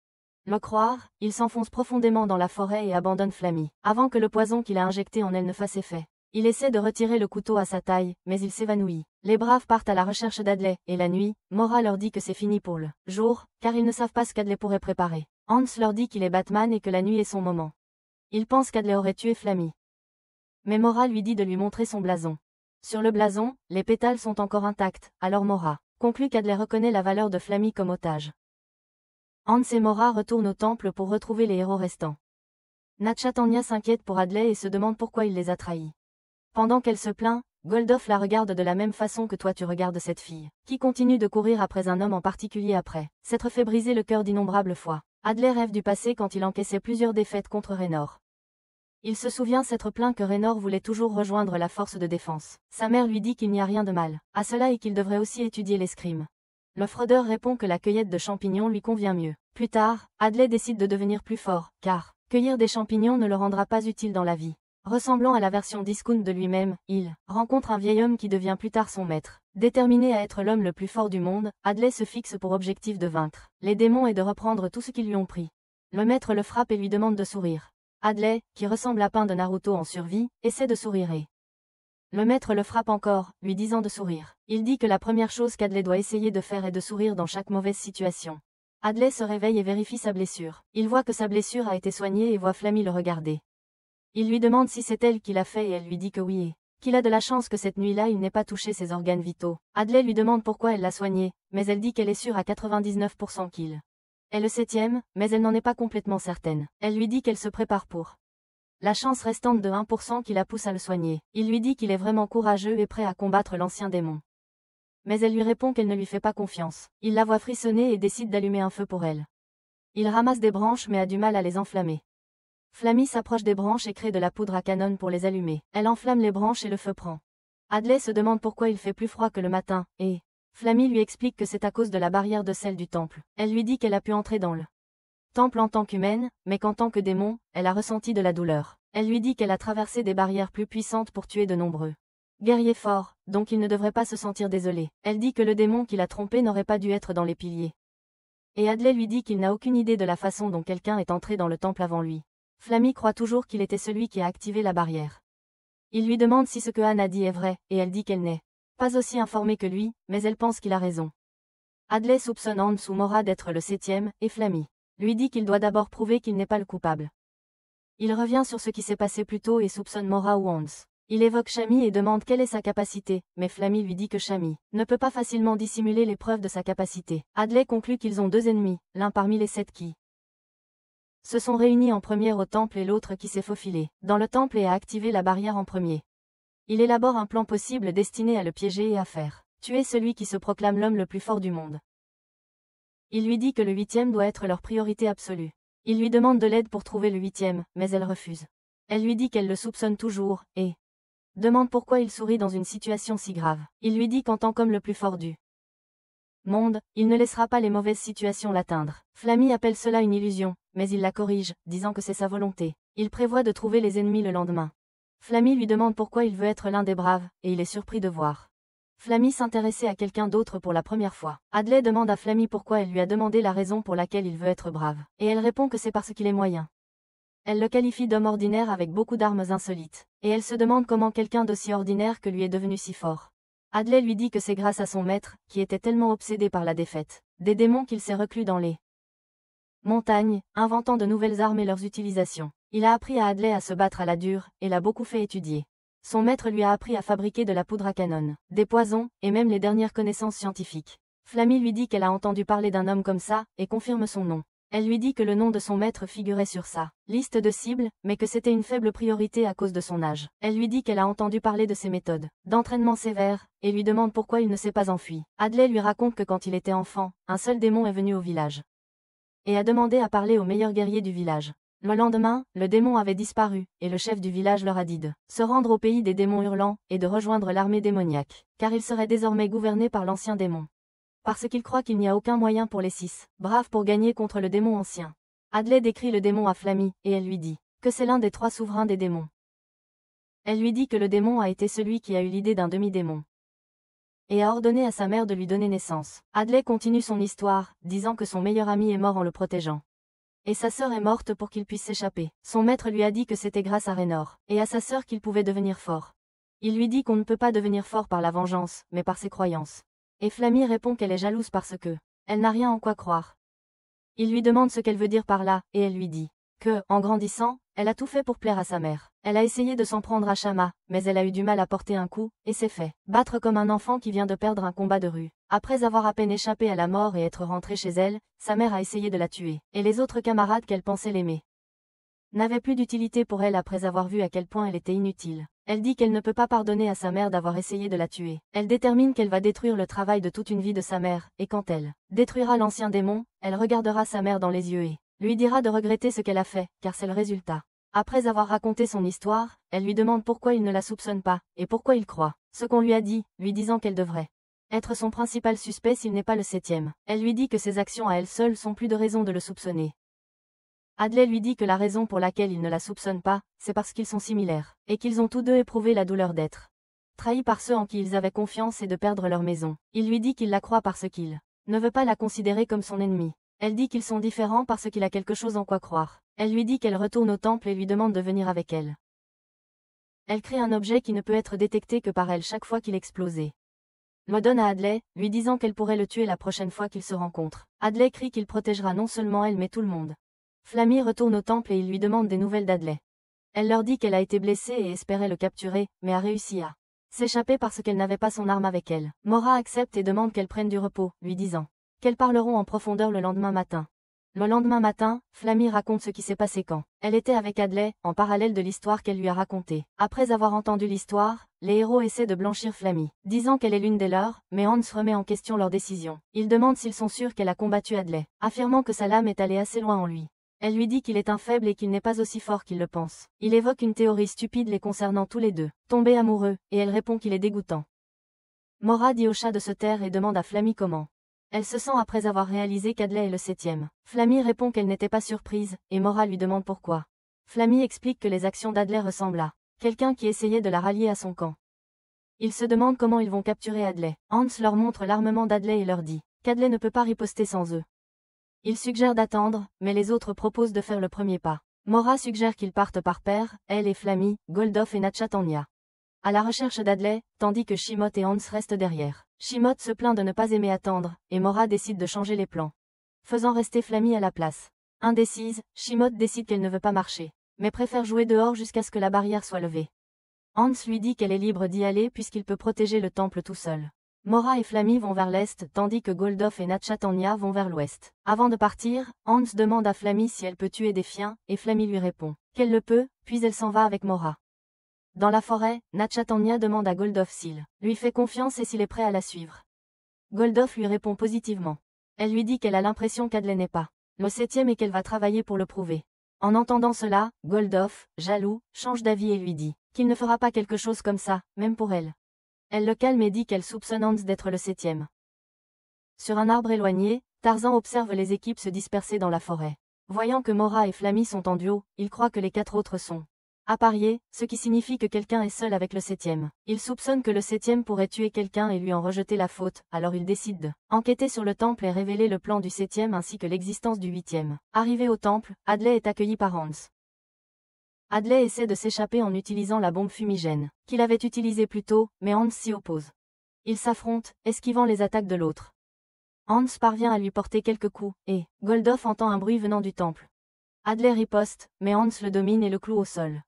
le croire, il s'enfonce profondément dans la forêt et abandonne Flammy, avant que le poison qu'il a injecté en elle ne fasse effet. Il essaie de retirer le couteau à sa taille, mais il s'évanouit. Les braves partent à la recherche d'Adley, et la nuit, Mora leur dit que c'est fini pour le jour, car ils ne savent pas ce qu'Adley pourrait préparer. Hans leur dit qu'il est Batman et que la nuit est son moment. Il pense qu'Adley aurait tué Flammy. Mais Mora lui dit de lui montrer son blason. Sur le blason, les pétales sont encore intacts, alors Mora conclut qu'Adley reconnaît la valeur de Flammy comme otage. Hans et Mora retournent au temple pour retrouver les héros restants. Natchatanya s'inquiète pour Adley et se demande pourquoi il les a trahis. Pendant qu'elle se plaint, Goldov la regarde de la même façon que toi tu regardes cette fille, qui continue de courir après un homme en particulier après s'être fait briser le cœur d'innombrables fois. Adley rêve du passé quand il encaissait plusieurs défaites contre Raynor. Il se souvient s'être plaint que Raynor voulait toujours rejoindre la force de défense. Sa mère lui dit qu'il n'y a rien de mal à cela et qu'il devrait aussi étudier l'escrime. Le fraudeur répond que la cueillette de champignons lui convient mieux. Plus tard, Adley décide de devenir plus fort, car cueillir des champignons ne le rendra pas utile dans la vie. Ressemblant à la version discount de lui-même, il rencontre un vieil homme qui devient plus tard son maître. Déterminé à être l'homme le plus fort du monde, Adley se fixe pour objectif de vaincre les démons et de reprendre tout ce qu'ils lui ont pris. Le maître le frappe et lui demande de sourire. Adley, qui ressemble à Pain de Naruto en survie, essaie de sourire et le maître le frappe encore, lui disant de sourire. Il dit que la première chose qu'Adley doit essayer de faire est de sourire dans chaque mauvaise situation. Adley se réveille et vérifie sa blessure. Il voit que sa blessure a été soignée et voit Flammy le regarder. Il lui demande si c'est elle qui l'a fait et elle lui dit que oui et qu'il a de la chance que cette nuit-là il n'ait pas touché ses organes vitaux. Adley lui demande pourquoi elle l'a soignée, mais elle dit qu'elle est sûre à 99% qu'il est le 7e, mais elle n'en est pas complètement certaine. Elle lui dit qu'elle se prépare pour la chance restante de 1% qui la pousse à le soigner. Il lui dit qu'il est vraiment courageux et prêt à combattre l'ancien démon. Mais elle lui répond qu'elle ne lui fait pas confiance. Il la voit frissonner et décide d'allumer un feu pour elle. Il ramasse des branches mais a du mal à les enflammer. Flammy s'approche des branches et crée de la poudre à canon pour les allumer. Elle enflamme les branches et le feu prend. Adley se demande pourquoi il fait plus froid que le matin, et Flammy lui explique que c'est à cause de la barrière de sel du temple. Elle lui dit qu'elle a pu entrer dans le temple en tant qu'humaine, mais qu'en tant que démon, elle a ressenti de la douleur. Elle lui dit qu'elle a traversé des barrières plus puissantes pour tuer de nombreux guerriers forts, donc il ne devrait pas se sentir désolé. Elle dit que le démon qui l'a trompé n'aurait pas dû être dans les piliers. Et Adley lui dit qu'il n'a aucune idée de la façon dont quelqu'un est entré dans le temple avant lui. Flammy croit toujours qu'il était celui qui a activé la barrière. Il lui demande si ce que Anne a dit est vrai, et elle dit qu'elle n'est pas aussi informée que lui, mais elle pense qu'il a raison. Adley soupçonne Hans ou Mora d'être le 7e, et Flammy lui dit qu'il doit d'abord prouver qu'il n'est pas le coupable. Il revient sur ce qui s'est passé plus tôt et soupçonne Mora ou Hans. Il évoque Shami et demande quelle est sa capacité, mais Flammy lui dit que Shami ne peut pas facilement dissimuler les preuves de sa capacité. Adley conclut qu'ils ont 2 ennemis, l'un parmi les 7 qui se sont réunis en premier au temple et l'autre qui s'est faufilé dans le temple et a activé la barrière en premier. Il élabore un plan possible destiné à le piéger et à faire tuer celui qui se proclame l'homme le plus fort du monde. Il lui dit que le 8e doit être leur priorité absolue. Il lui demande de l'aide pour trouver le 8e, mais elle refuse. Elle lui dit qu'elle le soupçonne toujours, et demande pourquoi il sourit dans une situation si grave. Il lui dit qu'en tant qu'homme le plus fort du monde, il ne laissera pas les mauvaises situations l'atteindre. Flammy appelle cela une illusion, mais il la corrige, disant que c'est sa volonté. Il prévoit de trouver les ennemis le lendemain. Flammy lui demande pourquoi il veut être l'un des braves, et il est surpris de voir Flammy s'intéressait à quelqu'un d'autre pour la première fois. Hadley demande à Flammy pourquoi elle lui a demandé la raison pour laquelle il veut être brave. Et elle répond que c'est parce qu'il est moyen. Elle le qualifie d'homme ordinaire avec beaucoup d'armes insolites. Et elle se demande comment quelqu'un d'aussi ordinaire que lui est devenu si fort. Hadley lui dit que c'est grâce à son maître, qui était tellement obsédé par la défaite des démons qu'il s'est reclus dans les montagnes, inventant de nouvelles armes et leurs utilisations. Il a appris à Hadley à se battre à la dure, et l'a beaucoup fait étudier. Son maître lui a appris à fabriquer de la poudre à canon, des poisons, et même les dernières connaissances scientifiques. Flammy lui dit qu'elle a entendu parler d'un homme comme ça, et confirme son nom. Elle lui dit que le nom de son maître figurait sur sa liste de cibles, mais que c'était une faible priorité à cause de son âge. Elle lui dit qu'elle a entendu parler de ses méthodes d'entraînement sévères, et lui demande pourquoi il ne s'est pas enfui. Hadley lui raconte que quand il était enfant, un seul démon est venu au village et a demandé à parler au meilleur guerrier du village. Le lendemain, le démon avait disparu, et le chef du village leur a dit de se rendre au pays des démons hurlants, et de rejoindre l'armée démoniaque, car il serait désormais gouverné par l'ancien démon. Parce qu'il croit qu'il n'y a aucun moyen pour les 6 braves pour gagner contre le démon ancien. Hadley décrit le démon à Flammy, et elle lui dit que c'est l'un des 3 souverains des démons. Elle lui dit que le démon a été celui qui a eu l'idée d'un demi-démon et a ordonné à sa mère de lui donner naissance. Hadley continue son histoire, disant que son meilleur ami est mort en le protégeant. Et sa sœur est morte pour qu'il puisse s'échapper. Son maître lui a dit que c'était grâce à Raynor et à sa sœur qu'il pouvait devenir fort. Il lui dit qu'on ne peut pas devenir fort par la vengeance, mais par ses croyances. Et Flammy répond qu'elle est jalouse parce que elle n'a rien en quoi croire. Il lui demande ce qu'elle veut dire par là, et elle lui dit que, en grandissant, elle a tout fait pour plaire à sa mère. Elle a essayé de s'en prendre à Shama, mais elle a eu du mal à porter un coup, et s'est fait battre comme un enfant qui vient de perdre un combat de rue. Après avoir à peine échappé à la mort et être rentrée chez elle, sa mère a essayé de la tuer, et les autres camarades qu'elle pensait l'aimer n'avaient plus d'utilité pour elle après avoir vu à quel point elle était inutile. Elle dit qu'elle ne peut pas pardonner à sa mère d'avoir essayé de la tuer. Elle détermine qu'elle va détruire le travail de toute une vie de sa mère, et quand elle détruira l'ancien démon, elle regardera sa mère dans les yeux et lui dira de regretter ce qu'elle a fait, car c'est le résultat. Après avoir raconté son histoire, elle lui demande pourquoi il ne la soupçonne pas, et pourquoi il croit ce qu'on lui a dit, lui disant qu'elle devrait être son principal suspect s'il n'est pas le 7e. Elle lui dit que ses actions à elle seule sont plus de raison de le soupçonner. Hadley lui dit que la raison pour laquelle il ne la soupçonne pas, c'est parce qu'ils sont similaires, et qu'ils ont tous deux éprouvé la douleur d'être trahis par ceux en qui ils avaient confiance et de perdre leur maison. Il lui dit qu'il la croit parce qu'il ne veut pas la considérer comme son ennemi. Elle dit qu'ils sont différents parce qu'il a quelque chose en quoi croire. Elle lui dit qu'elle retourne au temple et lui demande de venir avec elle. Elle crée un objet qui ne peut être détecté que par elle chaque fois qu'il explosait. Le donne à Hadley, lui disant qu'elle pourrait le tuer la prochaine fois qu'ils se rencontrent. Hadley crie qu'il protégera non seulement elle mais tout le monde. Flammy retourne au temple et il lui demande des nouvelles d'Hadley. Elle leur dit qu'elle a été blessée et espérait le capturer, mais a réussi à s'échapper parce qu'elle n'avait pas son arme avec elle. Mora accepte et demande qu'elle prenne du repos, lui disant qu'elles parleront en profondeur le lendemain matin. Le lendemain matin, Flammy raconte ce qui s'est passé quand elle était avec Hadley, en parallèle de l'histoire qu'elle lui a racontée. Après avoir entendu l'histoire, les héros essaient de blanchir Flammy, disant qu'elle est l'une des leurs, mais Hans remet en question leur décision. Il demande s'ils sont sûrs qu'elle a combattu Hadley, affirmant que sa lame est allée assez loin en lui. Elle lui dit qu'il est un faible et qu'il n'est pas aussi fort qu'il le pense. Il évoque une théorie stupide les concernant tous les deux, tombés amoureux, et elle répond qu'il est dégoûtant. Mora dit au chat de se taire et demande à Flammy comment elle se sent après avoir réalisé qu'Hadley est le 7e. Flammy répond qu'elle n'était pas surprise, et Mora lui demande pourquoi. Flammy explique que les actions d'Hadley ressemblent à quelqu'un qui essayait de la rallier à son camp. Ils se demandent comment ils vont capturer Hadley. Hans leur montre l'armement d'Hadley et leur dit qu'Hadley ne peut pas riposter sans eux. Il suggère d'attendre, mais les autres proposent de faire le premier pas. Mora suggère qu'ils partent par paire, elle et Flammy, Goldoff et Natchatanya, à la recherche d'Hadley, tandis que Shimot et Hans restent derrière. Shimot se plaint de ne pas aimer attendre, et Mora décide de changer les plans, faisant rester Flammy à la place. Indécise, Shimot décide qu'elle ne veut pas marcher, mais préfère jouer dehors jusqu'à ce que la barrière soit levée. Hans lui dit qu'elle est libre d'y aller puisqu'il peut protéger le temple tout seul. Mora et Flammy vont vers l'est, tandis que Goldoff et Natchatanya vont vers l'ouest. Avant de partir, Hans demande à Flammy si elle peut tuer des fiens, et Flammy lui répond qu'elle le peut, puis elle s'en va avec Mora. Dans la forêt, Natchatanya demande à Goldoff s'il lui fait confiance et s'il est prêt à la suivre. Goldoff lui répond positivement. Elle lui dit qu'elle a l'impression qu'Hadley n'est pas le 7e et qu'elle va travailler pour le prouver. En entendant cela, Goldoff, jaloux, change d'avis et lui dit qu'il ne fera pas quelque chose comme ça, même pour elle. Elle le calme et dit qu'elle soupçonne Hans d'être le 7e. Sur un arbre éloigné, Tarzan observe les équipes se disperser dans la forêt. Voyant que Mora et Flammy sont en duo, il croit que les 4 autres sont à parier, ce qui signifie que quelqu'un est seul avec le 7e. Il soupçonne que le 7e pourrait tuer quelqu'un et lui en rejeter la faute, alors il décide de enquêter sur le temple et révéler le plan du 7e ainsi que l'existence du 8e. Arrivé au temple, Hadley est accueilli par Hans. Hadley essaie de s'échapper en utilisant la bombe fumigène, qu'il avait utilisée plus tôt, mais Hans s'y oppose. Ils s'affrontent, esquivant les attaques de l'autre. Hans parvient à lui porter quelques coups, et Goldoff entend un bruit venant du temple. Hadley riposte, mais Hans le domine et le cloue au sol.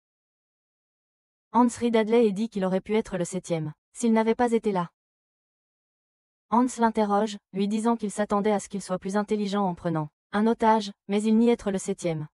Hans rit d'Hadley et dit qu'il aurait pu être le 7e, s'il n'avait pas été là. Hans l'interroge, lui disant qu'il s'attendait à ce qu'il soit plus intelligent en prenant un otage, mais il nie être le 7e.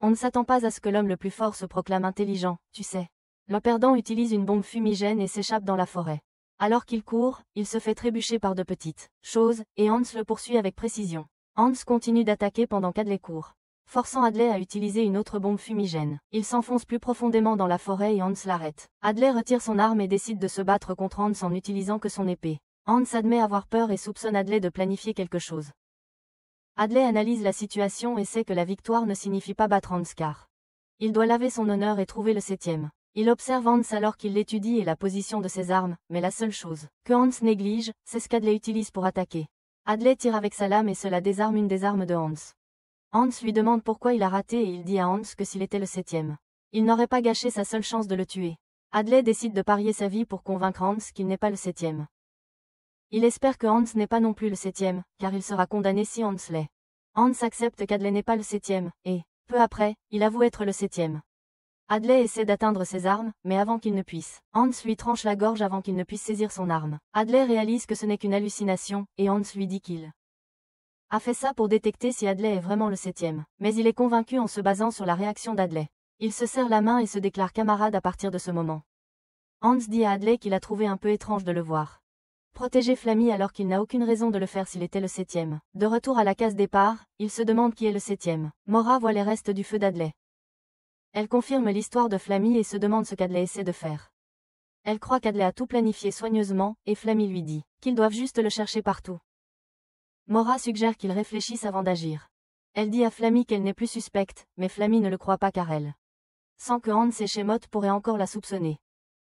On ne s'attend pas à ce que l'homme le plus fort se proclame intelligent, tu sais. Le perdant utilise une bombe fumigène et s'échappe dans la forêt. Alors qu'il court, il se fait trébucher par de petites choses, et Hans le poursuit avec précision. Hans continue d'attaquer pendant qu'Hadley court, forçant Hadley à utiliser une autre bombe fumigène. Il s'enfonce plus profondément dans la forêt et Hans l'arrête. Hadley retire son arme et décide de se battre contre Hans en n'utilisant que son épée. Hans admet avoir peur et soupçonne Hadley de planifier quelque chose. Hadley analyse la situation et sait que la victoire ne signifie pas battre Hans car il doit laver son honneur et trouver le 7e. Il observe Hans alors qu'il l'étudie et la position de ses armes, mais la seule chose que Hans néglige, c'est ce qu'Hadley utilise pour attaquer. Hadley tire avec sa lame et cela désarme une des armes de Hans. Hans lui demande pourquoi il a raté et il dit à Hans que s'il était le 7e, il n'aurait pas gâché sa seule chance de le tuer. Hadley décide de parier sa vie pour convaincre Hans qu'il n'est pas le 7e. Il espère que Hans n'est pas non plus le 7e, car il sera condamné si Hans l'est. Hans accepte qu'Hadley n'est pas le 7e, et, peu après, il avoue être le 7e. Hadley essaie d'atteindre ses armes, mais avant qu'il ne puisse, Hans lui tranche la gorge avant qu'il ne puisse saisir son arme. Hadley réalise que ce n'est qu'une hallucination, et Hans lui dit qu'il a fait ça pour détecter si Hadley est vraiment le 7e, mais il est convaincu en se basant sur la réaction d'Hadley. Il se serre la main et se déclare camarade à partir de ce moment. Hans dit à Hadley qu'il a trouvé un peu étrange de le voir protéger Flammy alors qu'il n'a aucune raison de le faire s'il était le 7e. De retour à la case départ, il se demande qui est le 7e. Mora voit les restes du feu d'Hadley. Elle confirme l'histoire de Flammy et se demande ce qu'Hadley essaie de faire. Elle croit qu'Hadley a tout planifié soigneusement, et Flammy lui dit qu'ils doivent juste le chercher partout. Mora suggère qu'ils réfléchissent avant d'agir. Elle dit à Flammy qu'elle n'est plus suspecte, mais Flammy ne le croit pas car elle sent que Hans et Shemot pourraient encore la soupçonner.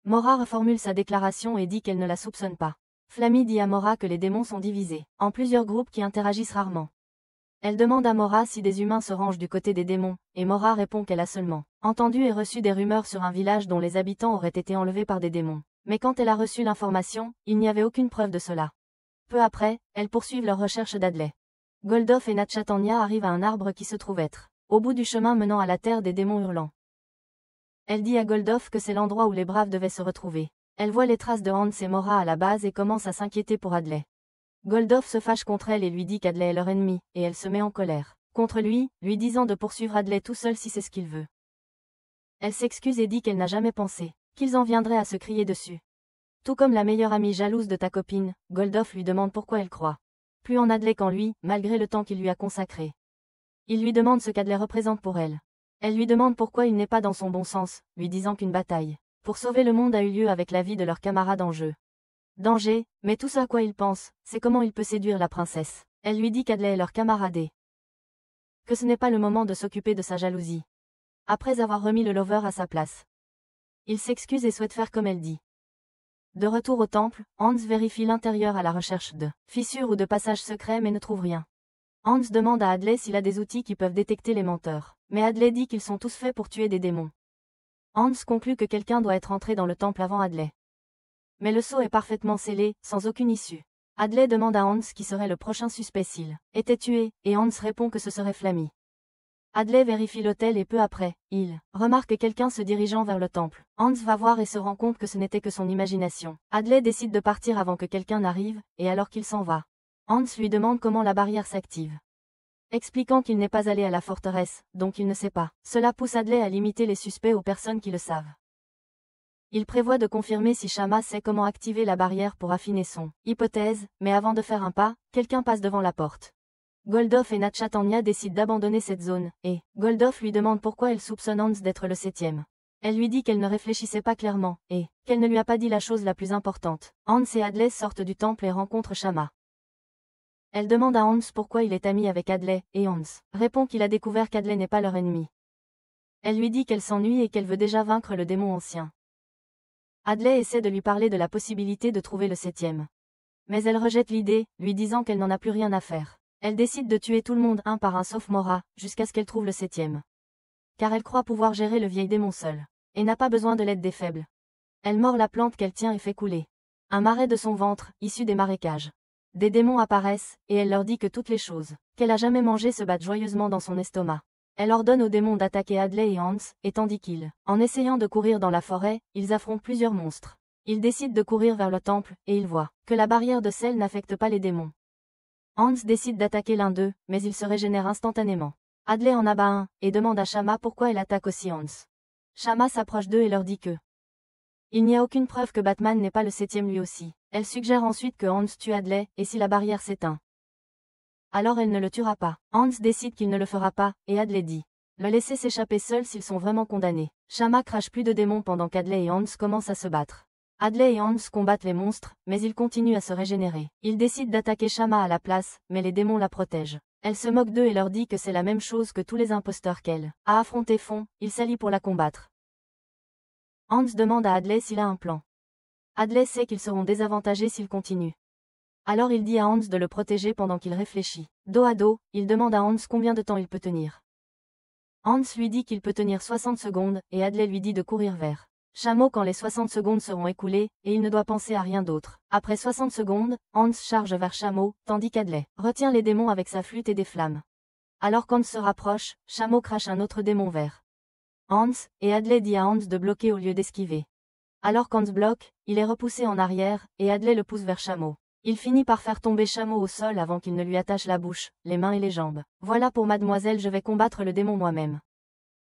Mora reformule sa déclaration et dit qu'elle ne la soupçonne pas. Flammy dit à Mora que les démons sont divisés en plusieurs groupes qui interagissent rarement. Elle demande à Mora si des humains se rangent du côté des démons, et Mora répond qu'elle a seulement entendu et reçu des rumeurs sur un village dont les habitants auraient été enlevés par des démons. Mais quand elle a reçu l'information, il n'y avait aucune preuve de cela. Peu après, elles poursuivent leur recherche d'Hadley. Goldoff et Natchatanya arrivent à un arbre qui se trouve être au bout du chemin menant à la terre des démons hurlants. Elle dit à Goldoff que c'est l'endroit où les braves devaient se retrouver. Elle voit les traces de Hans et Mora à la base et commence à s'inquiéter pour Hadley. Goldoff se fâche contre elle et lui dit qu'Hadley est leur ennemi, et elle se met en colère contre lui disant de poursuivre Hadley tout seul si c'est ce qu'il veut. Elle s'excuse et dit qu'elle n'a jamais pensé qu'ils en viendraient à se crier dessus. Tout comme la meilleure amie jalouse de ta copine, Goldoff lui demande pourquoi elle croit plus en Hadley qu'en lui, malgré le temps qu'il lui a consacré. Il lui demande ce qu'Hadley représente pour elle. Elle lui demande pourquoi il n'est pas dans son bon sens, lui disant qu'une bataille pour sauver le monde a eu lieu avec la vie de leur camarade en jeu. Danger, mais tout ce à quoi il pense, c'est comment il peut séduire la princesse. Elle lui dit qu'Hadley est leur camarade et que ce n'est pas le moment de s'occuper de sa jalousie. Après avoir remis le lover à sa place, il s'excuse et souhaite faire comme elle dit. De retour au temple, Hans vérifie l'intérieur à la recherche de fissures ou de passages secrets mais ne trouve rien. Hans demande à Hadley s'il a des outils qui peuvent détecter les menteurs, mais Hadley dit qu'ils sont tous faits pour tuer des démons. Hans conclut que quelqu'un doit être entré dans le temple avant Hadley. Mais le sceau est parfaitement scellé, sans aucune issue. Hadley demande à Hans qui serait le prochain suspect s'il était tué, et Hans répond que ce serait Flammy. Hadley vérifie l'hôtel et peu après, il remarque quelqu'un se dirigeant vers le temple. Hans va voir et se rend compte que ce n'était que son imagination. Hadley décide de partir avant que quelqu'un n'arrive, et alors qu'il s'en va, Hans lui demande comment la barrière s'active. Expliquant qu'il n'est pas allé à la forteresse, donc il ne sait pas. Cela pousse Hadley à limiter les suspects aux personnes qui le savent. Il prévoit de confirmer si Shama sait comment activer la barrière pour affiner son hypothèse, mais avant de faire un pas, quelqu'un passe devant la porte. Goldoff et Natchatanya décident d'abandonner cette zone, et Goldoff lui demande pourquoi elle soupçonne Hans d'être le 7e. Elle lui dit qu'elle ne réfléchissait pas clairement, et qu'elle ne lui a pas dit la chose la plus importante. Hans et Hadley sortent du temple et rencontrent Shama. Elle demande à Hans pourquoi il est ami avec Hadley, et Hans répond qu'il a découvert qu'Hadley n'est pas leur ennemi. Elle lui dit qu'elle s'ennuie et qu'elle veut déjà vaincre le démon ancien. Adley essaie de lui parler de la possibilité de trouver le 7e. Mais elle rejette l'idée, lui disant qu'elle n'en a plus rien à faire. Elle décide de tuer tout le monde un par un sauf Mora, jusqu'à ce qu'elle trouve le 7e. Car elle croit pouvoir gérer le vieil démon seul. Et n'a pas besoin de l'aide des faibles. Elle mord la plante qu'elle tient et fait couler un marais de son ventre, issu des marécages. Des démons apparaissent, et elle leur dit que toutes les choses qu'elle a jamais mangées se battent joyeusement dans son estomac. Elle ordonne aux démons d'attaquer Adley et Hans, et tandis qu'ils, en essayant de courir dans la forêt, ils affrontent plusieurs monstres. Ils décident de courir vers le temple, et ils voient que la barrière de sel n'affecte pas les démons. Hans décide d'attaquer l'un d'eux, mais il se régénère instantanément. Adley en abat un, et demande à Shama pourquoi elle attaque aussi Hans. Shama s'approche d'eux et leur dit que il n'y a aucune preuve que Batman n'est pas le 7e lui aussi. Elle suggère ensuite que Hans tue Adley, et si la barrière s'éteint, alors elle ne le tuera pas. Hans décide qu'il ne le fera pas, et Adley dit le laisser s'échapper seul s'ils sont vraiment condamnés. Shama crache plus de démons pendant qu'Adley et Hans commencent à se battre. Adley et Hans combattent les monstres, mais ils continuent à se régénérer. Ils décident d'attaquer Shama à la place, mais les démons la protègent. Elle se moque d'eux et leur dit que c'est la même chose que tous les imposteurs qu'elle a affrontés font, ils s'allient pour la combattre. Hans demande à Adley s'il a un plan. Adley sait qu'ils seront désavantagés s'ils continuent. Alors il dit à Hans de le protéger pendant qu'il réfléchit. Dos à dos, il demande à Hans combien de temps il peut tenir. Hans lui dit qu'il peut tenir 60 secondes, et Adley lui dit de courir vers Chameau quand les 60 secondes seront écoulées, et il ne doit penser à rien d'autre. Après 60 secondes, Hans charge vers Chameau, tandis qu'Adley retient les démons avec sa flûte et des flammes. Alors qu'Hans se rapproche, Chameau crache un autre démon vers Hans, et Adley dit à Hans de bloquer au lieu d'esquiver. Alors qu'Hans bloque, il est repoussé en arrière, et Adley le pousse vers Chameau. Il finit par faire tomber Chameau au sol avant qu'il ne lui attache la bouche, les mains et les jambes. Voilà pour mademoiselle, je vais combattre le démon moi-même.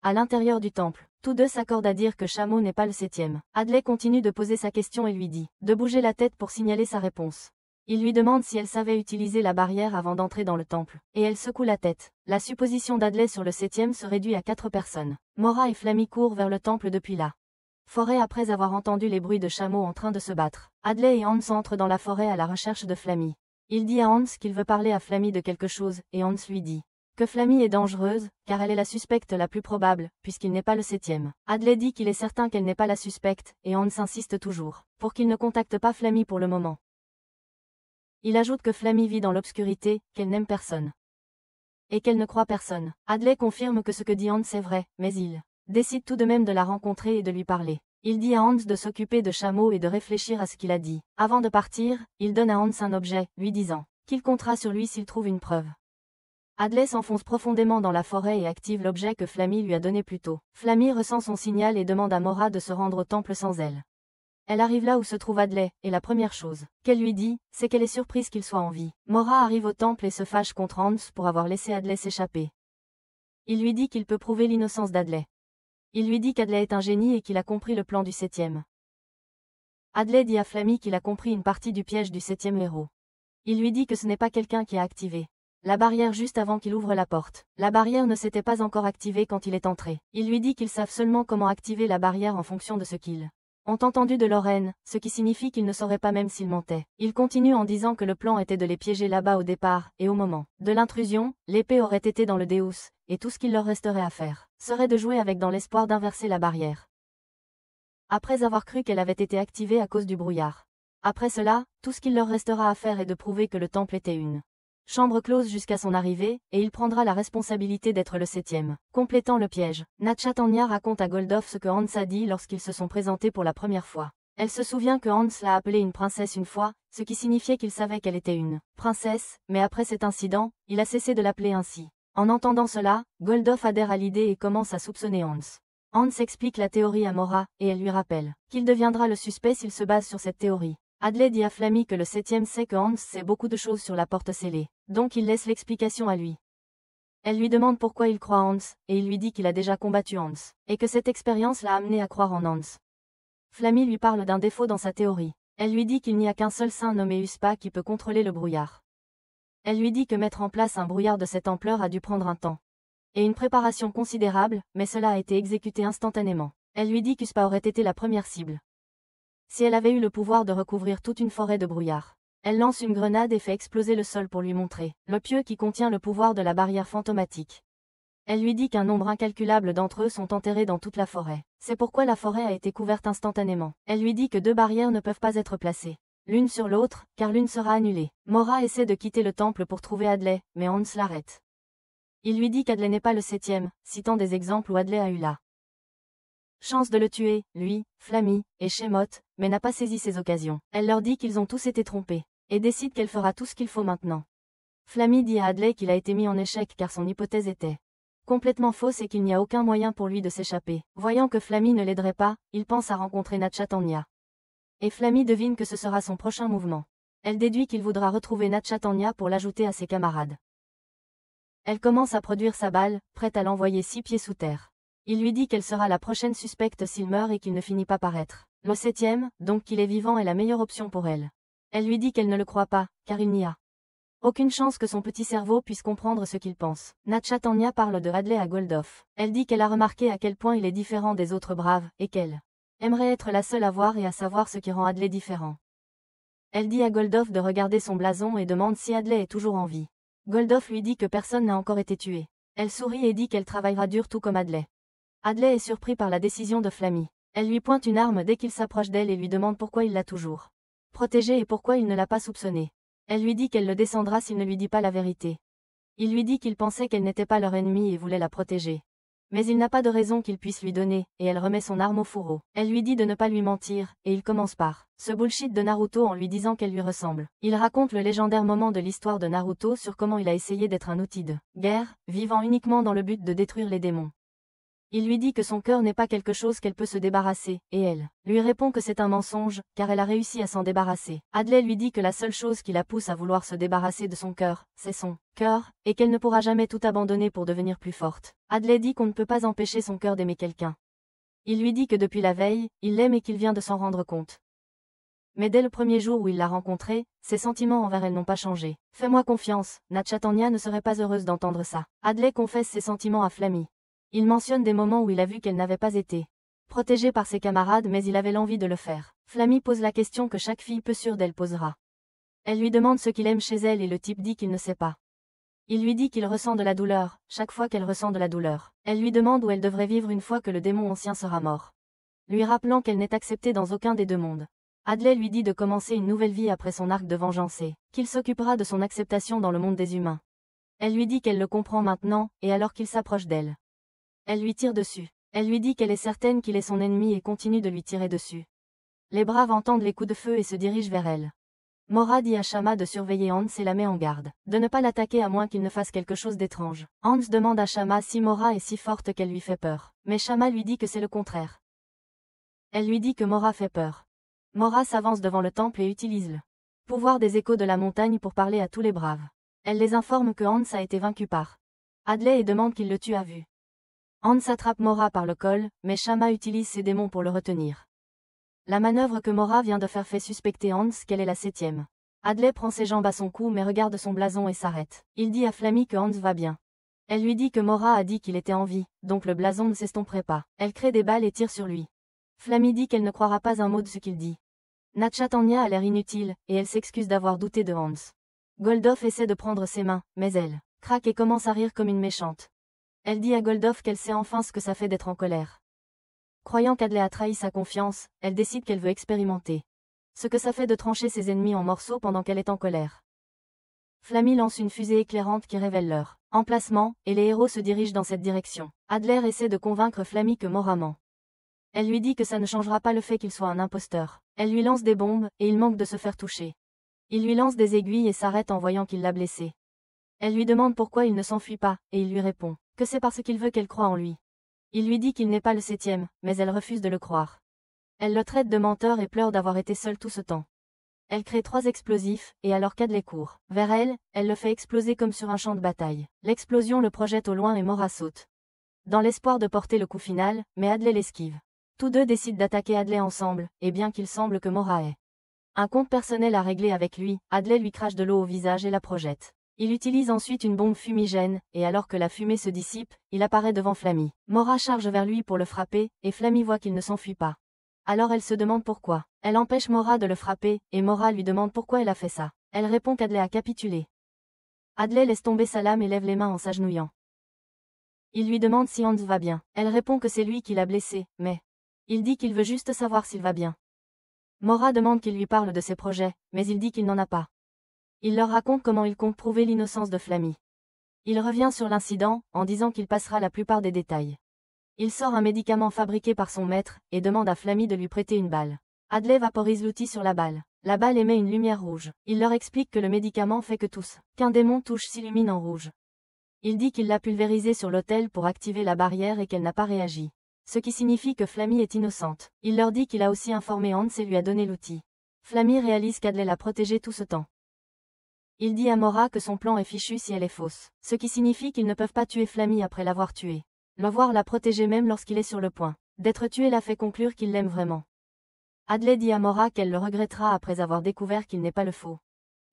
À l'intérieur du temple, tous deux s'accordent à dire que Chameau n'est pas le 7e. Adley continue de poser sa question et lui dit de bouger la tête pour signaler sa réponse. Il lui demande si elle savait utiliser la barrière avant d'entrer dans le temple, et elle secoue la tête. La supposition d'Adley sur le 7e se réduit à 4 personnes. Mora et Flammy courent vers le temple depuis la forêt après avoir entendu les bruits de chameaux en train de se battre. Adley et Hans entrent dans la forêt à la recherche de Flammy. Il dit à Hans qu'il veut parler à Flammy de quelque chose, et Hans lui dit que Flammy est dangereuse, car elle est la suspecte la plus probable, puisqu'il n'est pas le 7e. Adley dit qu'il est certain qu'elle n'est pas la suspecte, et Hans insiste toujours pour qu'il ne contacte pas Flammy pour le moment. Il ajoute que Flammy vit dans l'obscurité, qu'elle n'aime personne. Et qu'elle ne croit personne. Adley confirme que ce que dit Hans est vrai, mais il décide tout de même de la rencontrer et de lui parler. Il dit à Hans de s'occuper de Chameau et de réfléchir à ce qu'il a dit. Avant de partir, il donne à Hans un objet, lui disant qu'il comptera sur lui s'il trouve une preuve. Adley s'enfonce profondément dans la forêt et active l'objet que Flammy lui a donné plus tôt. Flammy ressent son signal et demande à Mora de se rendre au temple sans elle. Elle arrive là où se trouve Adley, et la première chose qu'elle lui dit, c'est qu'elle est surprise qu'il soit en vie. Mora arrive au temple et se fâche contre Hans pour avoir laissé Adley s'échapper. Il lui dit qu'il peut prouver l'innocence d'Adley. Il lui dit qu'Adley est un génie et qu'il a compris le plan du 7e. Adley dit à Flammy qu'il a compris une partie du piège du 7e héros. Il lui dit que ce n'est pas quelqu'un qui a activé la barrière juste avant qu'il ouvre la porte. La barrière ne s'était pas encore activée quand il est entré. Il lui dit qu'ils savent seulement comment activer la barrière en fonction de ce qu'ils ont entendu de Lorraine, ce qui signifie qu'ils ne sauraient pas même s'ils mentaient. Il continue en disant que le plan était de les piéger là-bas au départ, et au moment de l'intrusion, l'épée aurait été dans le Deus, et tout ce qu'il leur resterait à faire serait de jouer avec dans l'espoir d'inverser la barrière. Après avoir cru qu'elle avait été activée à cause du brouillard. Après cela, tout ce qu'il leur restera à faire est de prouver que le temple était une chambre close jusqu'à son arrivée, et il prendra la responsabilité d'être le 7e. Complétant le piège, Natcha Tanya raconte à Goldoff ce que Hans a dit lorsqu'ils se sont présentés pour la première fois. Elle se souvient que Hans l'a appelée une princesse une fois, ce qui signifiait qu'il savait qu'elle était une princesse, mais après cet incident, il a cessé de l'appeler ainsi. En entendant cela, Goldoff adhère à l'idée et commence à soupçonner Hans. Hans explique la théorie à Mora, et elle lui rappelle qu'il deviendra le suspect s'il se base sur cette théorie. Adley dit à Flammy que le 7e sait que Hans sait beaucoup de choses sur la porte scellée, donc il laisse l'explication à lui. Elle lui demande pourquoi il croit Hans, et il lui dit qu'il a déjà combattu Hans, et que cette expérience l'a amené à croire en Hans. Flammy lui parle d'un défaut dans sa théorie. Elle lui dit qu'il n'y a qu'un seul saint nommé Uspa qui peut contrôler le brouillard. Elle lui dit que mettre en place un brouillard de cette ampleur a dû prendre un temps et une préparation considérable, mais cela a été exécuté instantanément. Elle lui dit qu'Uspa aurait été la première cible. Si elle avait eu le pouvoir de recouvrir toute une forêt de brouillard. Elle lance une grenade et fait exploser le sol pour lui montrer le pieu qui contient le pouvoir de la barrière fantomatique. Elle lui dit qu'un nombre incalculable d'entre eux sont enterrés dans toute la forêt. C'est pourquoi la forêt a été couverte instantanément. Elle lui dit que 2 barrières ne peuvent pas être placées l'une sur l'autre, car l'une sera annulée. Mora essaie de quitter le temple pour trouver Adley, mais Hans l'arrête. Il lui dit qu'Adley n'est pas le 7e, citant des exemples où Adley a eu la chance de le tuer, lui, Flammy, et Shemot, mais n'a pas saisi ces occasions. Elle leur dit qu'ils ont tous été trompés, et décide qu'elle fera tout ce qu'il faut maintenant. Flammy dit à Adley qu'il a été mis en échec car son hypothèse était complètement fausse et qu'il n'y a aucun moyen pour lui de s'échapper. Voyant que Flammy ne l'aiderait pas, il pense à rencontrer Natchatanya. Et Flammy devine que ce sera son prochain mouvement. Elle déduit qu'il voudra retrouver Natchatanya pour l'ajouter à ses camarades. Elle commence à produire sa balle, prête à l'envoyer 6 pieds sous terre. Il lui dit qu'elle sera la prochaine suspecte s'il meurt et qu'il ne finit pas par être le 7e, donc qu'il est vivant est la meilleure option pour elle. Elle lui dit qu'elle ne le croit pas, car il n'y a aucune chance que son petit cerveau puisse comprendre ce qu'il pense. Natchatanya parle de Adley à Goldoff. Elle dit qu'elle a remarqué à quel point il est différent des autres braves, et qu'elle aimerait être la seule à voir et à savoir ce qui rend Adley différent. Elle dit à Goldoff de regarder son blason et demande si Adley est toujours en vie. Goldoff lui dit que personne n'a encore été tué. Elle sourit et dit qu'elle travaillera dur tout comme Adley. Adley est surpris par la décision de Flammy. Elle lui pointe une arme dès qu'il s'approche d'elle et lui demande pourquoi il l'a toujours protégée et pourquoi il ne l'a pas soupçonnée. Elle lui dit qu'elle le descendra s'il ne lui dit pas la vérité. Il lui dit qu'il pensait qu'elle n'était pas leur ennemie et voulait la protéger. Mais il n'a pas de raison qu'il puisse lui donner, et elle remet son arme au fourreau. Elle lui dit de ne pas lui mentir, et il commence par ce bullshit de Naruto en lui disant qu'elle lui ressemble. Il raconte le légendaire moment de l'histoire de Naruto sur comment il a essayé d'être un outil de guerre, vivant uniquement dans le but de détruire les démons. Il lui dit que son cœur n'est pas quelque chose qu'elle peut se débarrasser, et elle lui répond que c'est un mensonge, car elle a réussi à s'en débarrasser. Adley lui dit que la seule chose qui la pousse à vouloir se débarrasser de son cœur, c'est son cœur, et qu'elle ne pourra jamais tout abandonner pour devenir plus forte. Adley dit qu'on ne peut pas empêcher son cœur d'aimer quelqu'un. Il lui dit que depuis la veille, il l'aime et qu'il vient de s'en rendre compte. Mais dès le premier jour où il l'a rencontrée, ses sentiments envers elle n'ont pas changé. Fais-moi confiance, Natchatanya ne serait pas heureuse d'entendre ça. Adley confesse ses sentiments à Flammy. Il mentionne des moments où il a vu qu'elle n'avait pas été protégée par ses camarades mais il avait l'envie de le faire. Flammy pose la question que chaque fille peu sûre d'elle posera. Elle lui demande ce qu'il aime chez elle et le type dit qu'il ne sait pas. Il lui dit qu'il ressent de la douleur, chaque fois qu'elle ressent de la douleur. Elle lui demande où elle devrait vivre une fois que le démon ancien sera mort. Lui rappelant qu'elle n'est acceptée dans aucun des deux mondes. Adley lui dit de commencer une nouvelle vie après son arc de vengeance et qu'il s'occupera de son acceptation dans le monde des humains. Elle lui dit qu'elle le comprend maintenant, et alors qu'il s'approche d'elle. Elle lui tire dessus. Elle lui dit qu'elle est certaine qu'il est son ennemi et continue de lui tirer dessus. Les braves entendent les coups de feu et se dirigent vers elle. Mora dit à Shama de surveiller Hans et la met en garde, de ne pas l'attaquer à moins qu'il ne fasse quelque chose d'étrange. Hans demande à Shama si Mora est si forte qu'elle lui fait peur, mais Shama lui dit que c'est le contraire. Elle lui dit que Mora fait peur. Mora s'avance devant le temple et utilise le pouvoir des échos de la montagne pour parler à tous les braves. Elle les informe que Hans a été vaincu par Adley et demande qu'il le tue à vue. Hans attrape Mora par le col, mais Shama utilise ses démons pour le retenir. La manœuvre que Mora vient de faire fait suspecter Hans qu'elle est la 7e. Adley prend ses jambes à son cou mais regarde son blason et s'arrête. Il dit à Flammy que Hans va bien. Elle lui dit que Mora a dit qu'il était en vie, donc le blason ne s'estomperait pas. Elle crée des balles et tire sur lui. Flammy dit qu'elle ne croira pas un mot de ce qu'il dit. Natchatanya a l'air inutile, et elle s'excuse d'avoir douté de Hans. Goldoff essaie de prendre ses mains, mais elle craque et commence à rire comme une méchante. Elle dit à Goldoff qu'elle sait enfin ce que ça fait d'être en colère. Croyant qu'Adley a trahi sa confiance, elle décide qu'elle veut expérimenter ce que ça fait de trancher ses ennemis en morceaux pendant qu'elle est en colère. Flammy lance une fusée éclairante qui révèle leur emplacement, et les héros se dirigent dans cette direction. Adler essaie de convaincre Flammy que Mora ment. Elle lui dit que ça ne changera pas le fait qu'il soit un imposteur. Elle lui lance des bombes, et il manque de se faire toucher. Il lui lance des aiguilles et s'arrête en voyant qu'il l'a blessé. Elle lui demande pourquoi il ne s'enfuit pas, et il lui répond que c'est parce qu'il veut qu'elle croie en lui. Il lui dit qu'il n'est pas le 7e, mais elle refuse de le croire. Elle le traite de menteur et pleure d'avoir été seule tout ce temps. Elle crée 3 explosifs, et alors qu'Adley court vers elle, elle le fait exploser comme sur un champ de bataille. L'explosion le projette au loin et Mora saute dans l'espoir de porter le coup final, mais Adley l'esquive. Tous deux décident d'attaquer Adley ensemble, et bien qu'il semble que Mora ait un compte personnel à régler avec lui, Adley lui crache de l'eau au visage et la projette. Il utilise ensuite une bombe fumigène, et alors que la fumée se dissipe, il apparaît devant Flammy. Mora charge vers lui pour le frapper, et Flammy voit qu'il ne s'enfuit pas. Alors elle se demande pourquoi. Elle empêche Mora de le frapper, et Mora lui demande pourquoi elle a fait ça. Elle répond qu'Adley a capitulé. Adley laisse tomber sa lame et lève les mains en s'agenouillant. Il lui demande si Hans va bien. Elle répond que c'est lui qui l'a blessé, mais il dit qu'il veut juste savoir s'il va bien. Maura demande qu'il lui parle de ses projets, mais il dit qu'il n'en a pas. Il leur raconte comment il compte prouver l'innocence de Flammy. Il revient sur l'incident, en disant qu'il passera la plupart des détails. Il sort un médicament fabriqué par son maître, et demande à Flammy de lui prêter une balle. Hadley vaporise l'outil sur la balle. La balle émet une lumière rouge. Il leur explique que le médicament fait que qu'un démon touche s'illumine en rouge. Il dit qu'il l'a pulvérisée sur l'autel pour activer la barrière et qu'elle n'a pas réagi. Ce qui signifie que Flammy est innocente. Il leur dit qu'il a aussi informé Hans et lui a donné l'outil. Flammy réalise qu'Hadley l'a protégée tout ce temps. Il dit à Maura que son plan est fichu si elle est fausse. Ce qui signifie qu'ils ne peuvent pas tuer Flammy après l'avoir tuée. Le voir la protéger même lorsqu'il est sur le point d'être tué la fait conclure qu'il l'aime vraiment. Hadley dit à Maura qu'elle le regrettera après avoir découvert qu'il n'est pas le faux.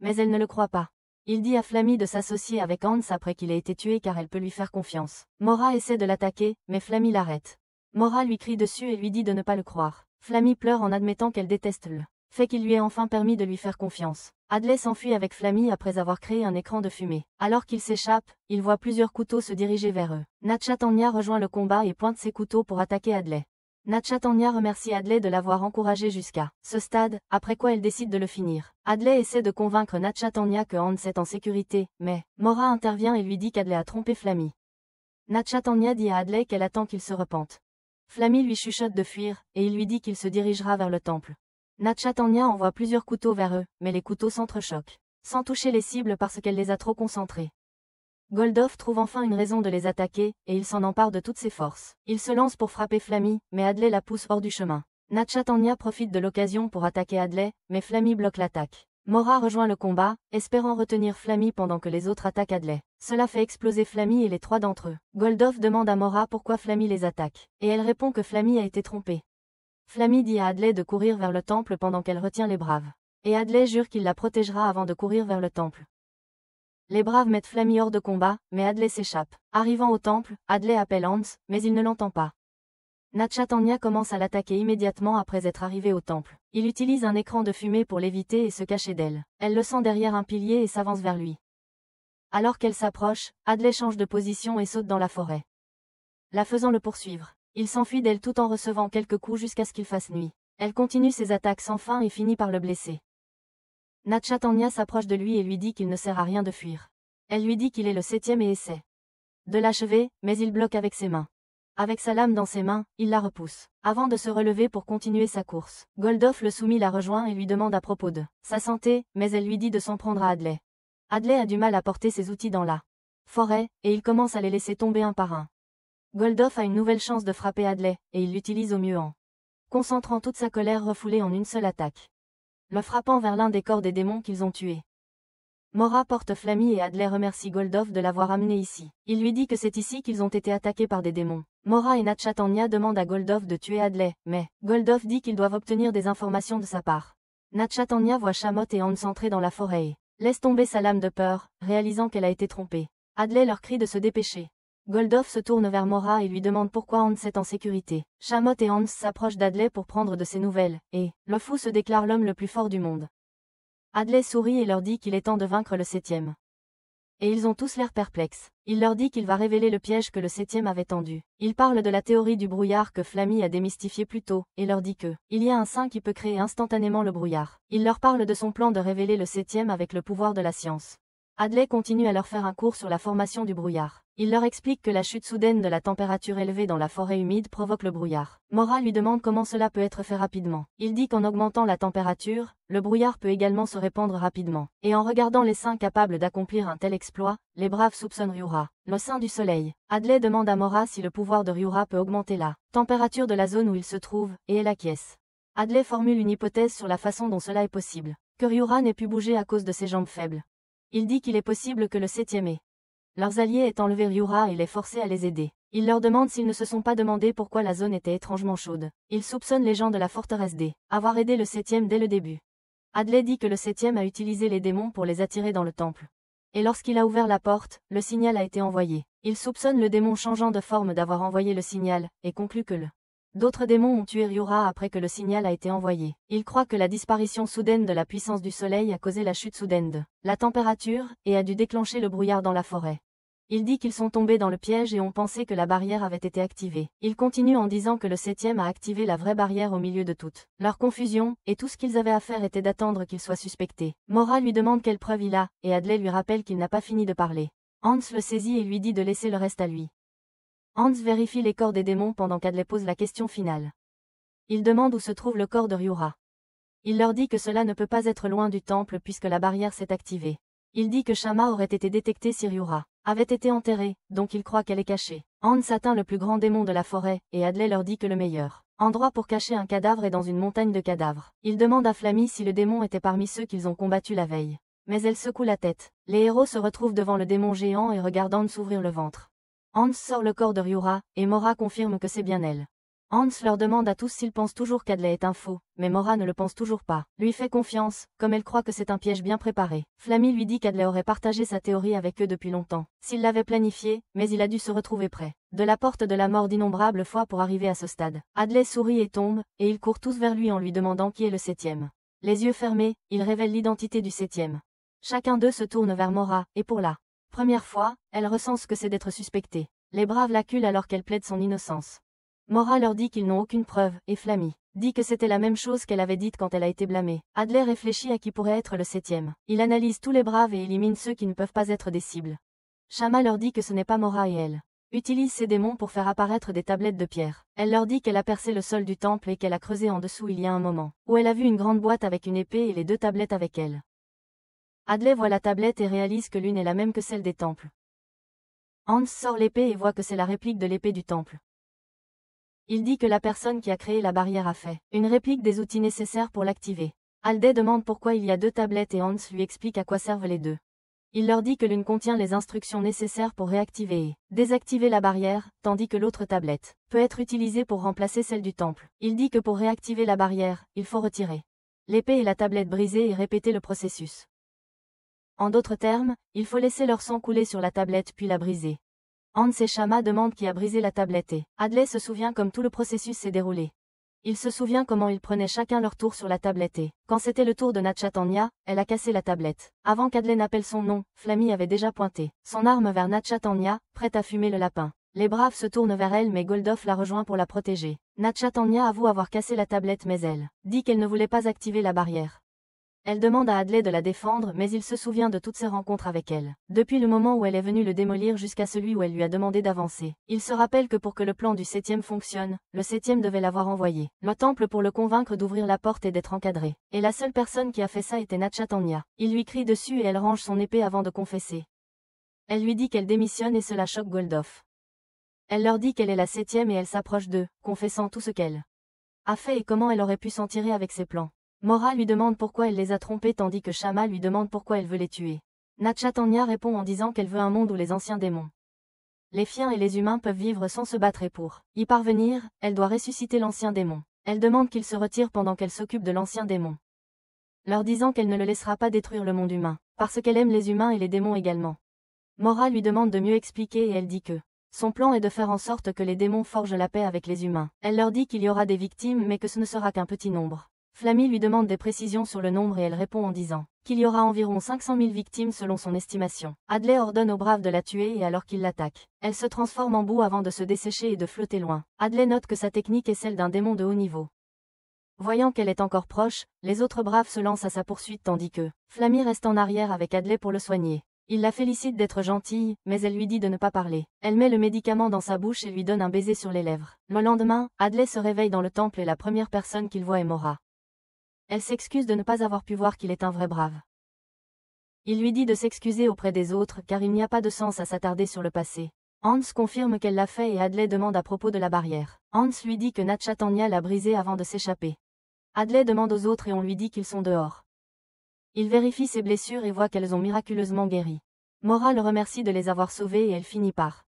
Mais elle ne le croit pas. Il dit à Flammy de s'associer avec Hans après qu'il ait été tué car elle peut lui faire confiance. Maura essaie de l'attaquer, mais Flammy l'arrête. Maura lui crie dessus et lui dit de ne pas le croire. Flammy pleure en admettant qu'elle déteste le fait qu'il lui ait enfin permis de lui faire confiance. Hadley s'enfuit avec Flammy après avoir créé un écran de fumée. Alors qu'il s'échappe, il voit plusieurs couteaux se diriger vers eux. Natchatanya rejoint le combat et pointe ses couteaux pour attaquer Hadley. Natchatanya remercie Hadley de l'avoir encouragé jusqu'à ce stade, après quoi elle décide de le finir. Hadley essaie de convaincre Natchatanya que Hans est en sécurité, mais Maura intervient et lui dit qu'Hadley a trompé Flammy. Natchatanya dit à Hadley qu'elle attend qu'il se repente. Flammy lui chuchote de fuir, et il lui dit qu'il se dirigera vers le temple. Natchatanya envoie plusieurs couteaux vers eux, mais les couteaux s'entrechoquent, sans toucher les cibles parce qu'elle les a trop concentrés. Goldof trouve enfin une raison de les attaquer, et il s'en empare de toutes ses forces. Il se lance pour frapper Flammy, mais Hadley la pousse hors du chemin. Natchatanya profite de l'occasion pour attaquer Hadley, mais Flammy bloque l'attaque. Maura rejoint le combat, espérant retenir Flammy pendant que les autres attaquent Hadley. Cela fait exploser Flammy et les trois d'entre eux. Goldof demande à Maura pourquoi Flammy les attaque, et elle répond que Flammy a été trompée. Flammy dit à Hadley de courir vers le temple pendant qu'elle retient les braves. Et Hadley jure qu'il la protégera avant de courir vers le temple. Les braves mettent Flammy hors de combat, mais Hadley s'échappe. Arrivant au temple, Hadley appelle Hans, mais il ne l'entend pas. Natchatanya commence à l'attaquer immédiatement après être arrivé au temple. Il utilise un écran de fumée pour l'éviter et se cacher d'elle. Elle le sent derrière un pilier et s'avance vers lui. Alors qu'elle s'approche, Hadley change de position et saute dans la forêt. La faisant le poursuivre. Il s'enfuit d'elle tout en recevant quelques coups jusqu'à ce qu'il fasse nuit. Elle continue ses attaques sans fin et finit par le blesser. Natchatanya s'approche de lui et lui dit qu'il ne sert à rien de fuir. Elle lui dit qu'il est le 7e et essaie de l'achever, mais il bloque avec ses mains. Avec sa lame dans ses mains, il la repousse. Avant de se relever pour continuer sa course, Goldof le soumis la rejoint et lui demande à propos de sa santé, mais elle lui dit de s'en prendre à Hadley. Hadley a du mal à porter ses outils dans la forêt, et il commence à les laisser tomber un par un. Goldof a une nouvelle chance de frapper Hadley, et il l'utilise au mieux en concentrant toute sa colère refoulée en une seule attaque. Le frappant vers l'un des corps des démons qu'ils ont tués. Maura porte Flammy et Hadley remercie Goldof de l'avoir amené ici. Il lui dit que c'est ici qu'ils ont été attaqués par des démons. Maura et Natchatanya demandent à Goldof de tuer Hadley, mais Goldof dit qu'ils doivent obtenir des informations de sa part. Natchatanya voit Shamot et Hans entrer dans la forêt et laisse tomber sa lame de peur, réalisant qu'elle a été trompée. Hadley leur crie de se dépêcher. Goldof se tourne vers Maura et lui demande pourquoi Hans est en sécurité. Shamot et Hans s'approchent d'Hadley pour prendre de ses nouvelles, et le fou se déclare l'homme le plus fort du monde. Hadley sourit et leur dit qu'il est temps de vaincre le 7e. Et ils ont tous l'air perplexes. Il leur dit qu'il va révéler le piège que le 7e avait tendu. Il parle de la théorie du brouillard que Flammy a démystifié plus tôt, et leur dit que il y a un saint qui peut créer instantanément le brouillard. Il leur parle de son plan de révéler le 7e avec le pouvoir de la science. Hadley continue à leur faire un cours sur la formation du brouillard. Il leur explique que la chute soudaine de la température élevée dans la forêt humide provoque le brouillard. Maura lui demande comment cela peut être fait rapidement. Il dit qu'en augmentant la température, le brouillard peut également se répandre rapidement. Et en regardant les saints capables d'accomplir un tel exploit, les braves soupçonnent Ryura, le saint du soleil. Hadley demande à Maura si le pouvoir de Ryura peut augmenter la température de la zone où il se trouve, et elle acquiesce. Hadley formule une hypothèse sur la façon dont cela est possible. Que Ryura n'ait pu bouger à cause de ses jambes faibles. Il dit qu'il est possible que le 7e ait leurs alliés aient enlevé Ryura et les forcé à les aider. Il leur demande s'ils ne se sont pas demandé pourquoi la zone était étrangement chaude. Il soupçonne les gens de la forteresse D avoir aidé le 7e dès le début. Hadley dit que le 7e a utilisé les démons pour les attirer dans le temple. Et lorsqu'il a ouvert la porte, le signal a été envoyé. Il soupçonne le démon changeant de forme d'avoir envoyé le signal, et conclut que d'autres démons ont tué Ryura après que le signal a été envoyé. Il croit que la disparition soudaine de la puissance du soleil a causé la chute soudaine de la température, et a dû déclencher le brouillard dans la forêt. Il dit qu'ils sont tombés dans le piège et ont pensé que la barrière avait été activée. Il continue en disant que le 7e a activé la vraie barrière au milieu de toute leur confusion, et tout ce qu'ils avaient à faire était d'attendre qu'il soit suspecté. Mora lui demande quelle preuve il a, et Adley lui rappelle qu'il n'a pas fini de parler. Hans le saisit et lui dit de laisser le reste à lui. Hans vérifie les corps des démons pendant qu'Adley pose la question finale. Il demande où se trouve le corps de Ryura. Il leur dit que cela ne peut pas être loin du temple puisque la barrière s'est activée. Il dit que Shama aurait été détectée si Ryura avait été enterrée, donc il croit qu'elle est cachée. Hans atteint le plus grand démon de la forêt, et Adley leur dit que le meilleur endroit pour cacher un cadavre est dans une montagne de cadavres. Il demande à Flammy si le démon était parmi ceux qu'ils ont combattus la veille. Mais elle secoue la tête. Les héros se retrouvent devant le démon géant et regardent Hans ouvrir le ventre. Hans sort le corps de Ryura, et Mora confirme que c'est bien elle. Hans leur demande à tous s'ils pensent toujours qu'Adley est un faux, mais Mora ne le pense toujours pas. Lui fait confiance, comme elle croit que c'est un piège bien préparé. Flammy lui dit qu'Adley aurait partagé sa théorie avec eux depuis longtemps. S'il l'avait planifié, mais il a dû se retrouver près de la porte de la mort d'innombrables fois pour arriver à ce stade. Adley sourit et tombe, et ils courent tous vers lui en lui demandant qui est le 7e. Les yeux fermés, il révèle l'identité du 7e. Chacun d'eux se tourne vers Mora, et pour la première fois, elle ressent ce que c'est d'être suspectée. Les braves l'acculent alors qu'elle plaide son innocence. Mora leur dit qu'ils n'ont aucune preuve, et Flammy dit que c'était la même chose qu'elle avait dite quand elle a été blâmée. Adley réfléchit à qui pourrait être le 7e. Il analyse tous les braves et élimine ceux qui ne peuvent pas être des cibles. Shama leur dit que ce n'est pas Mora et elle utilise ses démons pour faire apparaître des tablettes de pierre. Elle leur dit qu'elle a percé le sol du temple et qu'elle a creusé en dessous il y a un moment, où elle a vu une grande boîte avec une épée et les 2 tablettes avec elle. Adley voit la tablette et réalise que l'une est la même que celle des temples. Hans sort l'épée et voit que c'est la réplique de l'épée du temple. Il dit que la personne qui a créé la barrière a fait une réplique des outils nécessaires pour l'activer. Adley demande pourquoi il y a 2 tablettes et Hans lui explique à quoi servent les 2. Il leur dit que l'une contient les instructions nécessaires pour réactiver et désactiver la barrière, tandis que l'autre tablette peut être utilisée pour remplacer celle du temple. Il dit que pour réactiver la barrière, il faut retirer l'épée et la tablette brisée et répéter le processus. En d'autres termes, il faut laisser leur sang couler sur la tablette puis la briser. Hans et Shama demandent qui a brisé la tablette et Adley se souvient comme tout le processus s'est déroulé. Il se souvient comment ils prenaient chacun leur tour sur la tablette et, quand c'était le tour de Natchatanya, elle a cassé la tablette. Avant qu'Adley n'appelle son nom, Flammy avait déjà pointé son arme vers Natchatanya, prête à fumer le lapin. Les braves se tournent vers elle mais Goldof la rejoint pour la protéger. Natchatanya avoue avoir cassé la tablette mais elle dit qu'elle ne voulait pas activer la barrière. Elle demande à Adley de la défendre mais il se souvient de toutes ses rencontres avec elle. Depuis le moment où elle est venue le démolir jusqu'à celui où elle lui a demandé d'avancer. Il se rappelle que pour que le plan du 7e fonctionne, le 7e devait l'avoir envoyé le temple pour le convaincre d'ouvrir la porte et d'être encadré. Et la seule personne qui a fait ça était Natchatanya. Il lui crie dessus et elle range son épée avant de confesser. Elle lui dit qu'elle démissionne et cela choque Goldof. Elle leur dit qu'elle est la 7e et elle s'approche d'eux, confessant tout ce qu'elle a fait et comment elle aurait pu s'en tirer avec ses plans. Mora lui demande pourquoi elle les a trompés tandis que Shama lui demande pourquoi elle veut les tuer. Natchatanya répond en disant qu'elle veut un monde où les anciens démons, les fiens et les humains peuvent vivre sans se battre et pour y parvenir, elle doit ressusciter l'ancien démon. Elle demande qu'il se retire pendant qu'elle s'occupe de l'ancien démon, leur disant qu'elle ne le laissera pas détruire le monde humain, parce qu'elle aime les humains et les démons également. Mora lui demande de mieux expliquer et elle dit que son plan est de faire en sorte que les démons forgent la paix avec les humains. Elle leur dit qu'il y aura des victimes mais que ce ne sera qu'un petit nombre. Flammy lui demande des précisions sur le nombre et elle répond en disant qu'il y aura environ 500 000 victimes selon son estimation. Adley ordonne aux braves de la tuer et alors qu'ils l'attaquent, elle se transforme en boue avant de se dessécher et de flotter loin. Adley note que sa technique est celle d'un démon de haut niveau. Voyant qu'elle est encore proche, les autres braves se lancent à sa poursuite tandis que Flammy reste en arrière avec Adley pour le soigner. Il la félicite d'être gentille, mais elle lui dit de ne pas parler. Elle met le médicament dans sa bouche et lui donne un baiser sur les lèvres. Le lendemain, Adley se réveille dans le temple et la première personne qu'il voit est Mora. Elle s'excuse de ne pas avoir pu voir qu'il est un vrai brave. Il lui dit de s'excuser auprès des autres car il n'y a pas de sens à s'attarder sur le passé. Hans confirme qu'elle l'a fait et Adley demande à propos de la barrière. Hans lui dit que Natchatanya l'a brisée avant de s'échapper. Adley demande aux autres et on lui dit qu'ils sont dehors. Il vérifie ses blessures et voit qu'elles ont miraculeusement guéri. Mora le remercie de les avoir sauvées et elle finit par